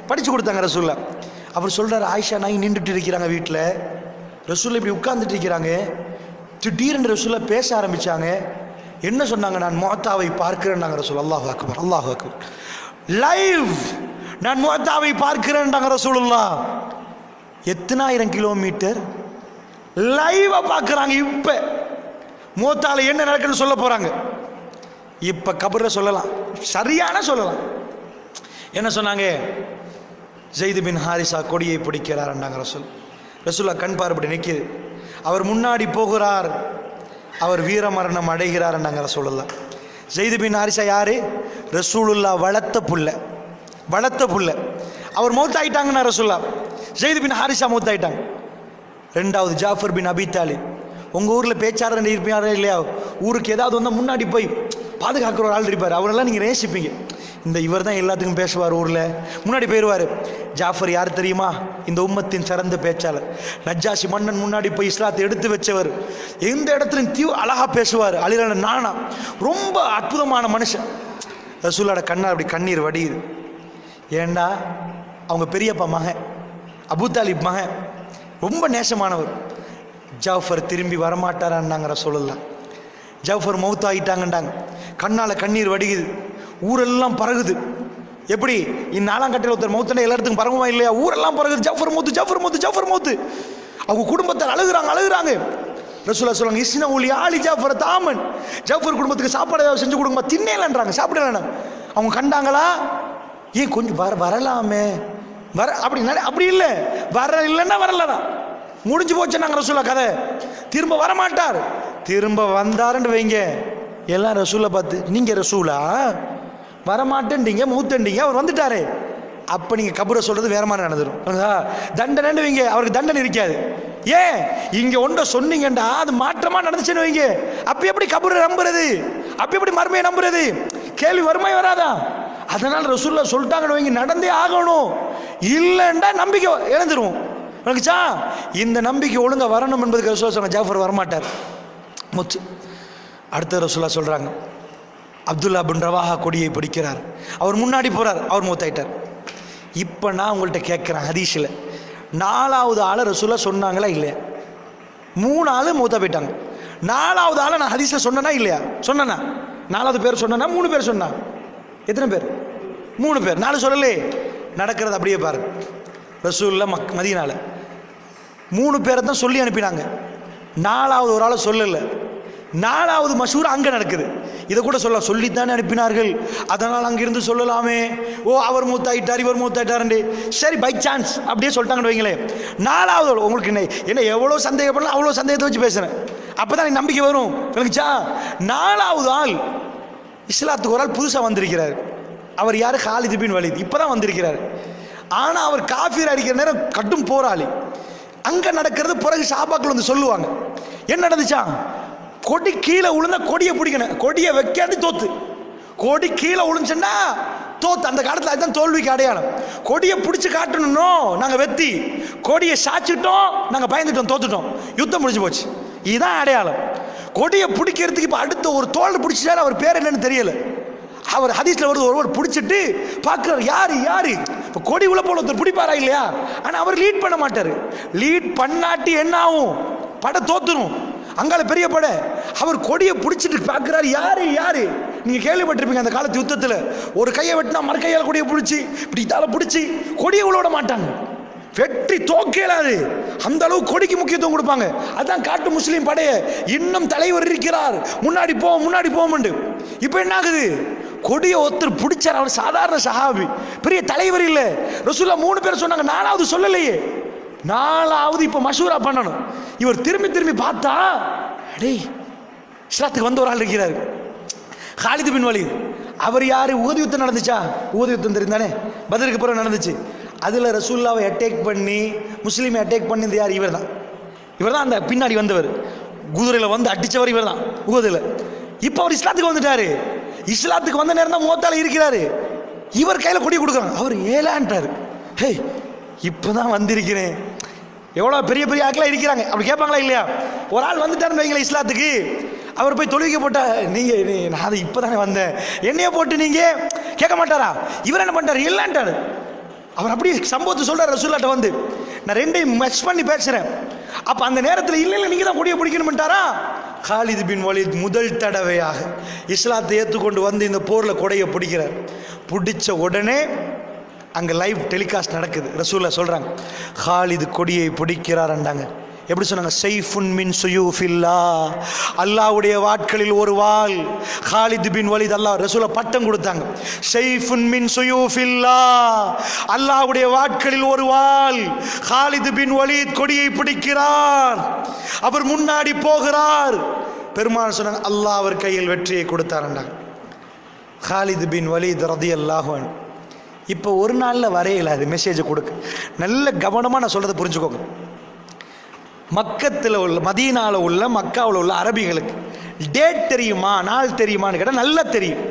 S1: படித்து கொடுத்தாங்க ரசூலுல்லாஹ். அவர் சொல்கிறார், ஆயிஷா நாய் நின்றுட்டு இருக்கிறாங்க வீட்டில், ரசூலுல்லாஹ் இப்படி உட்கார்ந்துட்டு இருக்கிறாங்க. திடீர்னு ரசூலுல்லாஹ் பேச ஆரம்பித்தாங்க. என்ன சொன்னாங்க? நான் முஅத்தாவை பார்க்கிறேன்னாங்க ரசூலுல்லாஹ். அல்லாஹு அக்பர், அல்லாஹு அக்பர். லைவ் நான் முஅத்தாவை பார்க்கிறேன்டாங்க ரசூலுல்லாஹ். எத்தனாயிரம் கிலோமீட்டர் லைவா பார்க்குறாங்க. இப்போ முஅத்தால என்ன நடக்குன்னு சொல்ல போகிறாங்க. இப்போ கபரில் சொல்லலாம், சரியான சொல்லலாம். என்ன சொன்னாங்க? ஸைத் பின் ஹாரிஸா கொடியை பிடிக்கிறார்ண்டாங்க ரசூலுல்லாஹ். கண் பார்ப்படி நிற்கிது, அவர் முன்னாடி போகிறார், அவர் வீரமரணம் அடைகிறார்ண்டாங்க ரசூலுல்லாஹ். ஸைத் பின் ஹாரிஸா யாரு? ரசூலுல்லாஹ் வளர்த்த புள்ள. அவர் மௌத்தாயிட்டாங்கன்னா ரசூலுல்லாஹ். ஸைத் பின் ஹாரிஸா மௌத்தாயிட்டாங்க. 2வது ஜாஃபர் பின் அபி தாலிப். உங்கள் ஊரில் பேச்சாளர் இருப்பாரா இல்லையா? ஊருக்கு ஏதாவது வந்தால் முன்னாடி போய் பாதுகாக்கிற ஒரு ஆள் இருப்பார், அவரெல்லாம் நீங்கள் நேசிப்பீங்க. இந்த இவர் தான் எல்லாத்துக்கும் பேசுவார், ஊரில் முன்னாடி போயிடுவார். ஜாஃபர் யார் தெரியுமா? இந்த உம்மத்தின் சிறந்த பேச்சாளர். நஜ்ஜாஷி மன்னன் முன்னாடி போய் இஸ்லாத்தை எடுத்து வச்சவர். எந்த இடத்துலையும் அழகாக பேசுவார். அலிலான நானா ரொம்ப அற்புதமான மனுஷன். ரசூலோட கண்ணா அப்படி கண்ணீர் வடியுது. ஏண்டா அவங்க பெரியப்பா மகன், அபூதாலிப் மகன், ரொம்ப நேசமானவர். ஜாஃபர் திரும்பி வரமாட்டாரான்னாங்க ரசூலுல்லாஹ். ஜாஃபர் மௌத் ஆகிட்டாங்கண்டாங்க. கண்ணால் கண்ணீர் வடிகுது, ஊரெல்லாம் பறகுது. எப்படி இந்நாலாம் கட்டையில் ஒருத்தர் மௌத்தனை எல்லா இடத்துக்கும் பரவுமா இல்லையா? ஊரெல்லாம் பறகுது, ஜாஃபர் மௌத்து, ஜாஃபர் மௌத்து, ஜாஃபர் மௌத்து. அவங்க குடும்பத்தார் அழுகுறாங்க. ரசூலுல்லாஹ் சொல்லுவாங்க, இஸ்னா ஊலி ஆலி ஜாஃபர் தாமன், ஜாஃபர் குடும்பத்துக்கு சாப்பாடு ஏதாவது செஞ்சு கொடுங்கம்மா, தின்னேலன்றாங்க, சாப்பிடலன்னா. அவங்க கண்டாங்களா? ஏன் கொஞ்சம் வரலாமே அப்படி இல்லை, இல்லைன்னா வரலதான், முடிஞ்சு போச்சு. நாங்கள் ரசூலுல்லாஹ் கதை, திரும்ப வரமாட்டார். திரும்ப வந்தாருன்னு வைங்க, எல்லாம் ரசூலை பார்த்து, நீங்கள் ரசூலா வரமாட்டேன்றீங்க, மூத்தண்டீங்க, அவர் வந்துட்டாரு. அப்போ நீங்கள் கபரை சொல்கிறது வேற மாதிரி நடந்துடும். தண்டனை வைங்க, அவருக்கு தண்டனை இருக்காது. ஏன் இங்கே ஒன்றை சொன்னீங்கண்டா அது மாற்றமாக நடந்துச்சுன்னு வைங்க, அப்போ எப்படி கபரை நம்புறது? அப்போ எப்படி மர்மையை நம்புறது? கேள்வி வறுமை வராதா? அதனால் ரசூலுல்லாஹ் சொல்லிட்டாங்கன்னு வைங்க, நடந்தே ஆகணும். இல்லைண்டா நம்பிக்கை இழந்துருவோம். உனக்குச்சா இந்த நம்பிக்கை ஒழுங்காக வரணும் என்பதுக்கு ரசூலுல்லாஹ் சொன்னாங்க, ஜாஃபர் வரமாட்டார், முத்து. அடுத்த ரசூலுல்லாஹ் சொல்கிறாங்க, அப்துல்லா பின் ரவாஹா கொடியை பிடிக்கிறார், அவர் முன்னாடி போகிறார், அவர் மூத்தாயிட்டார். இப்போ நான் உங்கள்கிட்ட கேட்குறேன், ஹதீஸில் 4வது ஆளை ரசூலுல்லாஹ் சொன்னாங்களா இல்லையா? 3 ஆள் மூத்தா போயிட்டாங்க. 4வது ஆளை நான் ஹதீஸில் சொன்னேனா இல்லையா? சொன்னேன்னா 4வது பேர் சொன்னேன்னா 3 பேர் சொன்னா, எத்தனை பேர்? 3 பேர். 4 சொல்லலே. நடக்கிறது அப்படியே பாரு. ரசூலுல்லாஹ் மதீனால 3 பேரை தான் சொல்லி அனுப்பினாங்க, 4வது ஒரு ஆளை சொல்லலை. 4வது மஷூர் அங்கே நடக்குது. இதை கூட சொல்லித்தானே அனுப்பினார்கள், அதனால் அங்கிருந்து சொல்லலாமே. ஓ அவர் மூத்தாயிட்டார், இவர் மூத்தாயிட்டார், சரி பை சான்ஸ் அப்படியே சொல்லிட்டாங்கன்னு வைங்களேன். 4வது உங்களுக்கு என்ன எவ்வளோ சந்தேகப்படலாம், அவ்வளோ சந்தேகத்தை வச்சு பேசுகிறேன், அப்போ தான் எனக்கு நம்பிக்கை வரும். எனக்குச்சா 4வது ஆள் இஸ்லாத்துக்கு ஒரு ஆள் புதுசாக வந்திருக்கிறார். அவர் யார்? Khalid bin Waleed. இப்போ தான் வந்திருக்கிறார். ஆனால் அவர் காஃபிர் அடிக்கிற நேரம் கட்டும் போராளி. அங்கே நடக்கிறது பிறகு சாபாக்கள் வந்து சொல்லுவாங்க, என்ன நடந்துச்சா? கொடி கீழே விழுந்தா கொடியை பிடிக்கணும், கொடியை வைக்காது தோத்து. கொடி கீழே விழுந்துச்சுன்னா தோத்து. அந்த காலத்தில் அதுதான் தோல்விக்கு அடையாளம். கொடியை பிடிச்சி காட்டணும்னோ நாங்கள் வெத்தி, கொடியை சாச்சிட்டோம், நாங்கள் பயந்துட்டோம், தோத்துட்டோம், யுத்தம் முடிஞ்சு போச்சு. இதுதான் அடையாளம். கொடியை பிடிக்கிறதுக்கு இப்போ அடுத்த ஒரு தோல் பிடிச்சிட்டாரு, அவர் பேர் என்னன்னு தெரியல. அவர் ஹதீஸ்ல வருது, ஒருவர் பிடிச்சிட்டு பார்க்குறாரு, யாரு இப்போ கொடி உள்ள போல ஒருத்தர் பிடிப்பாரா இல்லையா? ஆனால் அவர் லீட் பண்ண மாட்டார். லீட் பண்ணாட்டி என்ன ஆகும்? படை தோத்துரும். அங்கால பெரிய படை. அவர் கொடியை பிடிச்சிட்டு பார்க்குறாரு, யாரு நீங்கள் கேள்விப்பட்டிருப்பீங்க அந்த காலத்து யுத்தத்தில், ஒரு கையை வெட்டினா மறு கையால் கொடியை பிடிச்சி இப்படி இதால பிடிச்சி கொடியை உள்ள விட மாட்டாங்க, வெற்றி தோக்கலாது. அந்த அளவு கொடிக்கு முக்கியத்துவம் கொடுப்பாங்க. அதான் காட்டு முஸ்லீம் படைய இன்னும் தலைவர் இருக்கிறார், முன்னாடி போமுண்டு. இப்போ என்ன ஆகுது? கொடியை ஒருத்தர் பிடிச்சார், அவர் சாதாரண சஹாபி, பெரிய தலைவர் இல்லை. ரசூலுல்லாஹ் 3 பேர் சொன்னாங்க, 4வது சொல்லலையே. 4வது இப்போ மஷூரா பண்ணணும். இவர் திரும்பி பார்த்தா, டேய் இஸ்லாத்துக்கு வந்த ஒரு ஆள் இருக்கிறார், காலித் பின் வலீத். அவர் யாரு? உஹது யுத்தம் நடந்துச்சா? உஹது யுத்தம் தெரிந்தானே, பத்ருக்கு பிறகு நடந்துச்சு. அதில் ரசூலுல்லாவை அட்டாக் பண்ணி, முஸ்லீமை அட்டாக் பண்ணி யார்? இவர் தான் அந்த பின்னாடி வந்தவர், குதிரையில் வந்து அடித்தவர் இவர் தான் உஹதுல. இப்போ அவர் இஸ்லாத்துக்கு வந்துட்டாரு. இஸ்லாத்துக்கு வந்த நேரம் தான் மூத்தால இருக்கிறாரு. இவர் கையில் கொடி கொடுக்குறாங்க, அவர் ஏலான்ட்டார். ஹே இப்போதான் வந்திருக்கிறேன். எவ்வளோ பெரிய ஆட்களாக இருக்கிறாங்க, அப்படி கேட்பாங்களா இல்லையா? ஒரு ஆள் வந்துட்டாருன்னு வைங்களேன் இஸ்லாத்துக்கு, அவர் போய் தொழுவிக்க போட்டா, நான் அதை இப்போ தானே வந்தேன், என்னைய போட்டு நீங்கள் கேட்க மாட்டாரா? இவர் என்ன பண்ணிட்டார்? இல்லைன்ட்டார். அவர் அப்படி சம்பவத்தை சொல்கிறார் ரசூலுல்லாஹ்ட்ட வந்து, நான் 2ஐயும் மெச் பண்ணி பேசுகிறேன். அப்போ அந்த நேரத்தில் இல்லை நீங்கள் தான் கொடியை பிடிக்கணும்ட்டாரா? காலித் பின் வலீத் முதல் தடவையாக இஸ்லாத்தை ஏற்றுக்கொண்டு வந்து இந்த போரில் கொடையை பிடிக்கிறார். பிடிச்ச உடனே அங்கே லைவ் டெலிகாஸ்ட் நடக்குது. ரசூலுல்லாஹ் சொல்கிறாங்க, காலித் கொடியை பிடிக்கிறார்ண்டாங்க. எப்படி சொன்னாங்க? சைஃபுன் மின் சுயூஃபில்லா, அல்லாஹ்வுடைய வாட்களில் ஒரு வாள். காலித் பின் வலீத் அல்லாஹ் ரசூலுல்லாஹ் பட்டம் கொடுத்தாங்க. சைஃபுன் மின் சுயூஃபில்லா, அல்லாஹ்வுடைய வாட்களில் ஒரு வாள். காலித் பின் வலீத் கொடியை பிடிக்கிறார், அவர் முன்னாடி போகிறார். பெருமாள் சொன்னாங்க, அல்லாஹ் அவர் கையில் வெற்றியை கொடுத்தார்ண்டாங்க. காலித் பின் வலீத் ரலியல்லாஹு அன்ஹு இப்போ ஒரு நாளில் வரையில அது மெசேஜை கொடுக்க. நல்ல கவனமாக நான் சொல்கிறத புரிஞ்சுக்கோங்க. மக்கத்தில் உள்ள, மதீனாவில் உள்ள, மக்காவில் உள்ள அரபிகளுக்கு டேட் தெரியுமா, நாள் தெரியுமான்னு கேட்டால் நல்லா தெரியும்.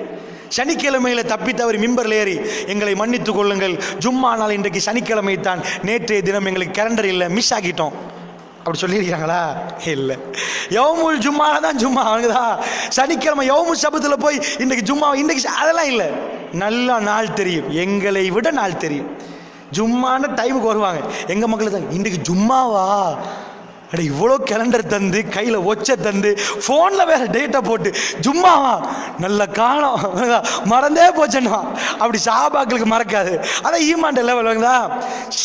S1: சனிக்கிழமையில தப்பி தவறி மிம்பரில் ஏறி எங்களை மன்னித்துக் கொள்ளுங்கள், ஜும்மா நாள் இன்றைக்கு சனிக்கிழமை தான், நேற்றைய தினம் எங்களுக்கு கேலண்டர் இல்லை, மிஸ் ஆகிட்டோம் அப்படி சொல்லியிருக்காங்களா? இல்லை. யௌமுல் ஜும்மா தான் ஜும்மா அவங்கதா. சனிக்கிழமை யௌமு சபத்தில் போய் இன்றைக்கு ஜும்மா இன்றைக்கு அதெல்லாம் இல்லை. நல்ல நாள் தெரியும், எங்களை விட நாள் தெரியும். ஜும்மான டைமுக்கு வருவாங்க. எங்கள் மக்கள் தான் இன்றைக்கு ஜும்மாவா, அட இவ்வளோ கேலண்டர் தந்து கையில் ஒச்சை தந்து ஃபோனில் வேற டேட்டை போட்டு ஜும்மாவா, நல்ல காலம் மறந்தே போச்சேன்னா அப்படி சாபாக்களுக்கு மறக்காது. அதான் ஈமாண்ட லெவல் தான்.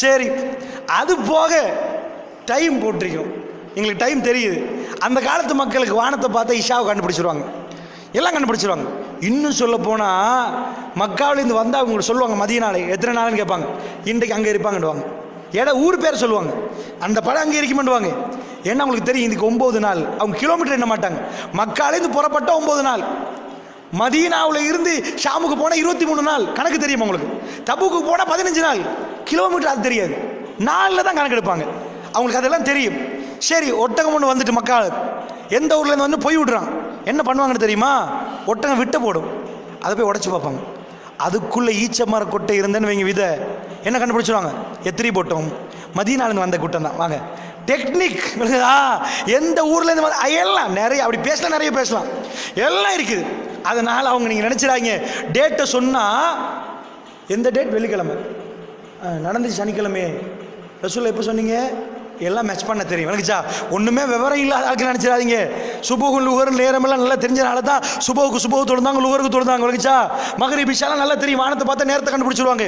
S1: சரி, அது போக டைம் போட்டிருக்கோம், எங்களுக்கு டைம் தெரியுது. அந்த காலத்து மக்களுக்கு வானத்தை பார்த்தா இஷாவை கண்டுபிடிச்சிருவாங்க, எல்லாம் கண்டுபிடிச்சிருவாங்க. இன்னும் சொல்ல போனால் மக்காவிலேருந்து வந்தால் அவங்க சொல்லுவாங்க மதியனாலே எத்தனை நாள்னு கேட்பாங்க. இன்றைக்கு அங்கே இருப்பாங்கன்னுவாங்க. ஏடா ஊர் பேர் சொல்லுவாங்க, அந்த படம் அங்கே இருக்குமெண்டுவாங்க. ஏன்னா அவங்களுக்கு தெரியும் இதுக்கு 9 நாள். அவங்க கிலோமீட்டர் எண்ண மாட்டாங்க. மக்காலேருந்து புறப்பட்ட 9 நாள், மதீனாவில் இருந்து ஷாமுக்கு போனால் 23 நாள் கணக்கு தெரியும் அவங்களுக்கு. தபுக்கு போனால் 15 நாள், கிலோமீட்டர் அது தெரியாது, நாளில் தான் கணக்கு எடுப்பாங்க. அவங்களுக்கு அதெல்லாம் தெரியும். சரி, ஒட்டகம் ஒன்று வந்துட்டு மக்கள் எந்த ஊர்லேருந்து வந்து போய் விடுறான், என்ன பண்ணுவாங்கன்னு தெரியுமா? ஒட்டகம் விட்ட போடும், அதை போய் உடச்சி பார்ப்பாங்க. அதுக்குள்ளே ஈச்ச மர கொட்டை இருந்தேன்னு வைங்க, விதை என்ன கண்டுபிடிச்சிருவாங்க? எத்திரி போட்டோம், மதீனாலேருந்து வந்த கூட்டம் தான். வாங்க, டெக்னிக் எந்த ஊர்லேருந்து வந்து எல்லாம் நிறைய அப்படி பேசலாம், நிறைய பேசலாம், எல்லாம் இருக்குது. அதனால் அவங்க நீங்கள் நினச்சிடாங்க டேட்டை சொன்னால் எந்த டேட் வெள்ளிக்கிழமை நடந்துச்சு, சனிக்கிழமை ரசூல் எப்போ சொன்னீங்க, எல்லாம் மேட்ச் பண்ண தெரியும். எனக்குச்சா ஒன்றுமே விவரம் இல்லாத ஆளுக்கு நினச்சிடாதீங்க. சுபோகு லுகர் நேரமெல்லாம் நல்லா தெரிஞ்சனால தான் சுபோவுக்கு சுபோகு தொழுந்தாங்க, லுகருக்கு தொழுந்தாங்க. எனக்குச்சா மகரிப் இஷாலாம் நல்லா தெரியும், வானத்தை பார்த்தா நேரத்தை கண்டுபிடிச்சிடுவாங்க.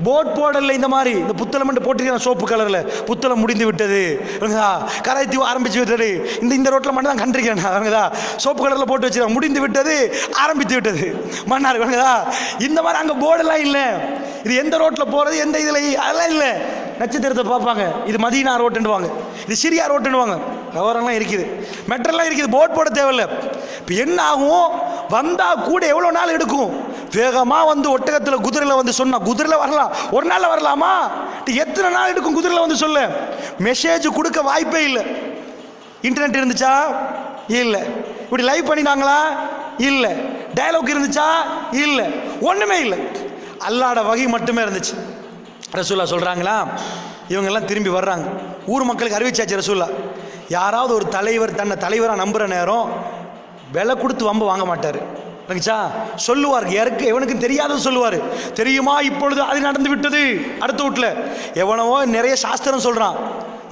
S1: போட் போடல இந்த மாதிரி இந்த புத்தளம் மட்டும் போட்டிருக்கேன் சோப்பு கலரில், புத்தளம் முடிந்து விட்டது கராய்த்தி ஆரம்பித்து விட்டது. இந்த ரோட்டில் மட்டும் தான் கண்டிருக்கேன் அவங்கதா, சோப்பு கலரில் போட்டு வச்சுருக்காங்க, முடிந்து விட்டது ஆரம்பித்து விட்டது மன்னார் இவங்கதா. இந்த மாதிரி அங்கே போர்டெல்லாம் இல்லை. இது எந்த ரோட்டில் போகிறது, எந்த இதில் அதெல்லாம் இல்லை. நட்சத்திரத்தை பார்ப்பாங்க, இது மதீனா ரோட்டுன்னுவாங்க, இது சிரியா ரோட்டுன்னுவாங்க. கவரெல்லாம் இருக்குது, மெட்ரெல்லாம் இருக்குது, போட் போட தேவையில்லை. இப்போ என்ன ஆகும், வந்தால் கூட எவ்வளோ நாள் எடுக்கும்? வேகமாக வந்து ஒட்டகத்தில் குதிரையில் வந்து சொன்னால் குதிரையில் வரலாம், ஒரு நாளில் வரலாமா? எத்தனை நாள் எடுக்கும் குதிரையில் வந்து சொல்ல? மெசேஜ் கொடுக்க வாய்ப்பே இல்லை. இன்டர்நெட் இருந்துச்சா? இல்லை. இப்படி லைவ் பண்ணினாங்களா? இல்லை. டயலாக் இருந்துச்சா? இல்லை. ஒன்றுமே இல்லை. அல்லாஹ்வோட வகை மட்டுமே இருந்துச்சு. ரசூல்லா சொல்கிறாங்களா, இவங்கெல்லாம் திரும்பி வர்றாங்க, ஊர் மக்களுக்கு அறிவிச்சாச்சு ரசூல்லா. யாராவது ஒரு தலைவர் தன்னை தலைவராக நம்புகிற நேரம் விலை கொடுத்து வம்ப வாங்க மாட்டார். நினைச்சா சொல்லுவார், எவனுக்கு தெரியாத சொல்லுவார், தெரியுமா இப்பொழுது அது நடந்து விட்டது அடுத்த வீட்டில். எவனவோ நிறைய சாஸ்திரம் சொல்கிறான்,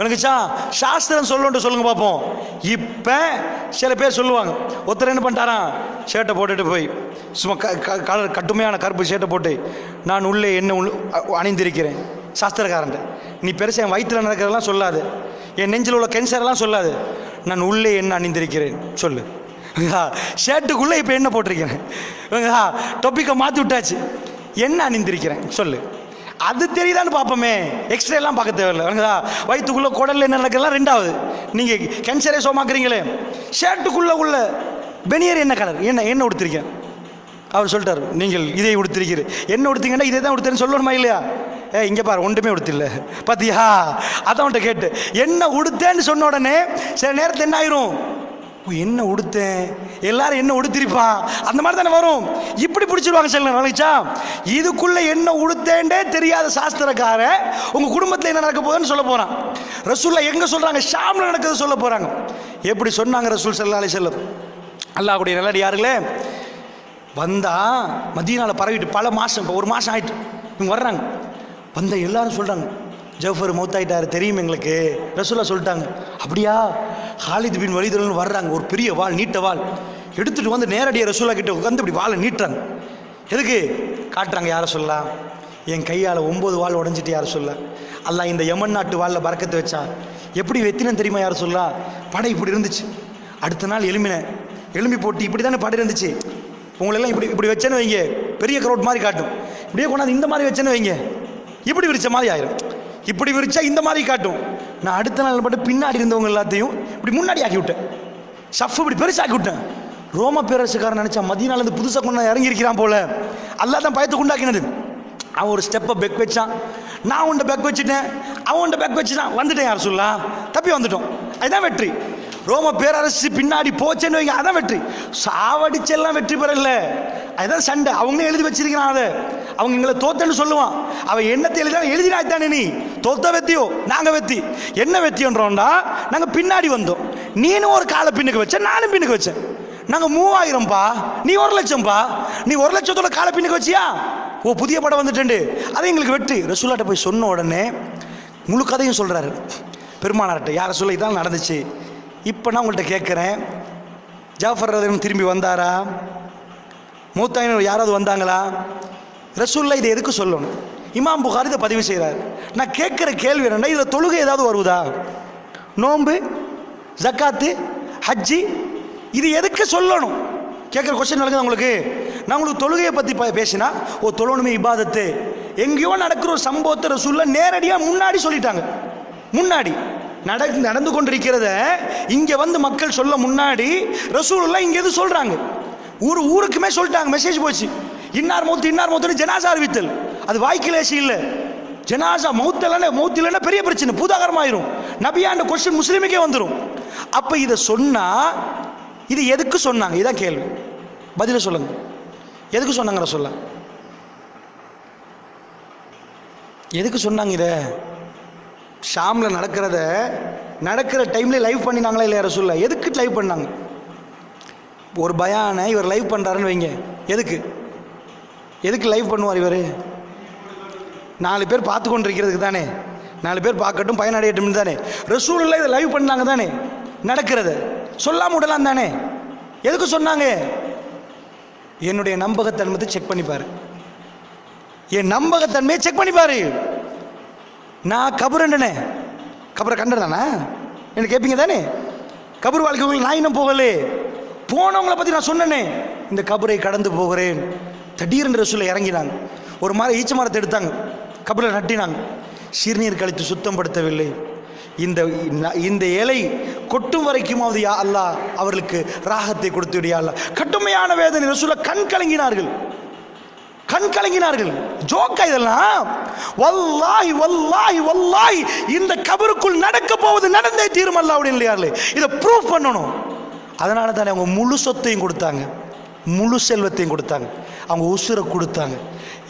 S1: எனக்குச்சா சாஸ்திரம் சொல்லுன்ட்டு சொல்லுங்க பார்ப்போம். இப்போ சில பேர் சொல்லுவாங்க, ஒருத்தர் என்ன பண்ணிட்டாரான், ஷர்ட்டை போட்டுட்டு போய் சும்மா கலர் கட்டுமையான கருப்பு ஷர்ட்டை போட்டு, நான் உள்ளே என்ன அணிந்திருக்கிறேன். சாஸ்திரக்காரன், நீ பெருசாக என் வயிற்றில் நடக்கிறதெல்லாம் சொல்லாது, என் நெஞ்சில் உள்ள கேன்சரெல்லாம் சொல்லாது, நான் உள்ளே என்ன அணிந்திருக்கிறேன் சொல்லு. ஷர்ட்டுக்குள்ளே இப்போ என்ன போட்டிருக்கிறேன், டொப்பிக்கை மாற்றி விட்டாச்சு, என்ன அணிந்திருக்கிறேன் சொல்லு. அது தெரியுதான்னு பார்ப்போமே, எக்ஸ்ரே எல்லாம் பார்க்க தேவையில்லை. வயிற்றுக்குள்ளே குடலில் என்ன நடக்கிறதுலாம் ரெண்டாவது. நீங்கள் கேன்சரே சோமாக்குறீங்களே, ஷர்ட்டுக்குள்ளே உள்ள பெனியர் என்ன கலர், என்ன உடுத்திருக்கேன் அவர் சொல்லிட்டார், நீங்கள் இதை உடுத்திருக்கிறேன், என்ன உடுத்தீங்கன்னா இதே தான் உடுத்தேன்னு சொல்லணுமா இல்லையா? இங்கே பாரு ஒன்றுமே உடுத்தில்ல பார்த்தியா, அதான் அவன்கிட்ட கேட்டு என்ன உடுத்தேன்னு சொன்ன உடனே சில நேரத்தில் என்ன ஆயிரும், என்ன உடுத்தேன், எல்லாரும் என்ன உடுத்திருப்பான், அந்த மாதிரி தானே வரும். இப்படி பிடிச்சிருவாங்க சில நினைச்சா. இதுக்குள்ள என்ன உடுத்தேன்டே தெரியாத சாஸ்திரக்கார உங்க குடும்பத்தில் என்ன நடக்க போகுதுன்னு சொல்ல போறான். ரசூல்லா எங்க சொல்றாங்க, ஷாம்ல நடக்குது சொல்ல போறாங்க. எப்படி சொன்னாங்க ரசூல் ஸல்லல்லாஹு அலைஹி வஸல்லம், அல்லாஹ்வுடைய நல்லடியார்களே, வந்தா மதீனால பரவிட்டு பல மாசம், இப்போ 1 மாசம் ஆயிட்டு இவங்க வர்றாங்க. வந்த எல்லாரும் சொல்றாங்க, ஜஃபர் மௌத்தாயிட்டாரு தெரியும் எங்களுக்கு. ரசூல்லா சொல்லிட்டாங்க, அப்படியா? ஹாலித் பின் வலீதுன்னு வர்றாங்க, ஒரு பெரிய வாள், நீட்ட வாள் எடுத்துட்டு வந்து நேரடியாக ரசூல்லா கிட்ட உட்காந்து இப்படி வாளை நீட்டுறாங்க. எதுக்கு காட்டுறாங்க, யாரை சொல்லலாம், என் கையால் 9 வாள் உடஞ்சிட்டு யாரை சொல்ல, அல்லாஹ் இந்த யமன் நாட்டு வாளில் பறக்கத்து வச்சான். எப்படி வெத்தினு தெரியுமா யாரை சொல்ல, படை இப்படி இருந்துச்சு. அடுத்த நாள் எலும்பி போட்டு இப்படி தானே படை இருந்துச்சு. உங்களெல்லாம் இப்படி வச்சேன்னு வைங்க, பெரிய க்ரௌட் மாதிரி காட்டும். இப்படியே கொண்டாந்து இந்த மாதிரி வச்சேன்னு வைங்க, இப்படி விரிச்ச மாதிரி ஆயிரும். இப்படி விரிச்சா இந்த மாதிரி காட்டும். நான் அடுத்த நாள் மட்டும் பின்னாடி இருந்தவங்க எல்லாத்தையும் இப்படி முன்னாடி ஆக்கி விட்டேன், சஃப் இப்படி பெருசாக்கி விட்டேன். ரோம பேரரசுக்காரன் நினைச்சா மதீனாலேருந்து புதுசாக கொண்டு இறங்கியிருக்கிறான் போல, அல்லாஹ் தான் பயத்தை உண்டாக்கினது. அவன் ஒரு ஸ்டெப்பை பெக் வச்சான், நான் உன்னை பெக் வச்சுட்டேன், அவன் உன்னை பெக் வச்சுட்டான், வந்துட்டேன் யார் சொல்லலாம், தப்பி வந்துட்டோம். அதுதான் வெற்றி. ரோம பேரரசு பின்னாடி போச்சேன்னு வைங்க, அதான் வெற்றி. சாவடிச்செல்லாம் வெற்றி பெறல, அதுதான் சண்டை. அவங்களே எழுதி வச்சிருக்கிறான் அதை. அவங்க எங்களை தோத்தன்னு சொல்லுவான், அவன் என்னத்தை எழுதினாத்தானே. நீ தோத்த வெத்தியோ நாங்க வெத்தி. என்ன வெத்தின்றோம்டா, நாங்க பின்னாடி வந்தோம், நீனும் ஒரு காலை பின்னுக்கு வச்ச, நானும் பின்னுக்கு வச்சேன். நாங்க 3000பா, நீ 1,00,000பா. நீ 1,00,000 காலை பின்னுக்கு வச்சியா, ஓ புதிய படம் வந்துட்டு, அது எங்களுக்கு வெற்றி. ரசூலுல்லாஹ்ட்ட போய் சொன்ன உடனே முழு கதையும் சொல்றாரு பெருமானார்ட்ட. யார சொல்ல இதான் நடந்துச்சு. இப்போ நான் உங்கள்கிட்ட கேட்குறேன், ஜாஃபர் ரலியல்லாஹு திரும்பி வந்தாரா? மூத்தாயினர் யாராவது வந்தாங்களா? ரசூலுல்லாஹ் இதை எதுக்கு சொல்லணும்? இமாம் புகாரி இதை பதிவு செய்கிறார். நான் கேட்குற கேள்வி என்னன்னா, இதில் தொழுகை ஏதாவது வருவதா? நோன்பு, ஜக்காத்து, ஹஜ்ஜி, இது எதுக்கு சொல்லணும்? கேட்குற கொஸ்டின் நடக்குது உங்களுக்கு. நான் உங்களுக்கு தொழுகையை பற்றி பேசினா, ஓ தொழணுமே இபாதத்து, எங்கேயோ நடக்கிற ஒரு சம்பவத்தை ரசூலுல்லாஹ் நேரடியாக முன்னாடி சொல்லிட்டாங்க. முன்னாடி நடந்து கொண்டிருக்கிறத இங்கே வந்து மக்கள் சொல்ல முன்னாடி ரசூலுல்லாஹ் இங்கே எது சொல்கிறாங்க, ஊருக்குமே சொல்லிட்டாங்க. மெசேஜ் போச்சு, இன்னார் மௌத்து ஜனாசா அறிவித்தல். அது வாய்க்கிலேசி இல்லை. ஜனாசா மௌத்து இல்லைன்னா பெரிய பிரச்சனை, பூதாகரமாயிரும். நபியாண்ட கொஸ்டின் முஸ்லீமுக்கே வந்துடும். அப்போ இதை சொன்னா இது எதுக்கு சொன்னாங்க? இதான் கேள்வி. பதில சொல்லுங்க, எதுக்கு சொன்னாங்க ரசூலுல்லாஹ்? எதுக்கு சொன்னாங்க? இதை ஷாம்ல நடக்கிற டைம்ல லைவ் பண்ணினாங்களா இல்லையா ரசூலுல்லாஹ்? எதுக்கு லைவ் பண்ணாங்க? ஒரு பயானை இவர் லைவ் பண்றாருன்னு வைங்க, எதுக்கு லைவ் பண்ணுவார் இவர்? 4 பேர் பார்த்து கொண்டிருக்கிறதுக்கு தானே, 4 பேர் பார்க்கட்டும் பயனடையட்டும் தானே. ரசூலுல்லாஹ் இதை லைவ் பண்ணாங்க தானே, நடக்கிறத சொல்லாம விடலாம் தானே. எதுக்கு சொன்னாங்க? என்னுடைய நம்பகத்தன்மையை செக் பண்ணிப்பாரு, என் நம்பகத்தன்மையை செக் பண்ணிப்பாரு. நான் கபரை கண்டதானா என்ன கேட்பீங்க தானே? கபர் வாழ்க்கை நான் இன்னும் போகலே, போனவங்களை பற்றி நான் சொன்னேனே, இந்த கபரை கடந்து போகிறேன். திடீரென்று ரசூலுல்லாஹ் இறங்கினாங்க, ஒரு மாதிரி ஈச்ச மரத்தை எடுத்தாங்க, கபரில் நட்டினாங்க. சிறுநீர் கழித்து சுத்தப்படுத்தவில்லை. இந்த இலை கொட்டும் வரைக்குமாவது யா அல்லாஹ் அவர்களுக்கு ராகத்தை கொடுத்து விடு யா அல்லாஹ். கடுமையான வேதனை. ரசூலுல்லாஹ் கண் கலங்கினார்கள். ஜோக்கா இதெல்லாம்? வல்லாஹி வல்லாஹி வல்லாஹி இந்த கபருக்குள் நடக்க போவது நடந்தே தீரும் அல்லாஹ்வுடைய இல்லையார்களே, இதை ப்ரூஃப் பண்ணணும். அதனால தானே அவங்க முழு சொத்தையும் கொடுத்தாங்க, முழு செல்வத்தையும் கொடுத்தாங்க, அவங்க உசுரை கொடுத்தாங்க.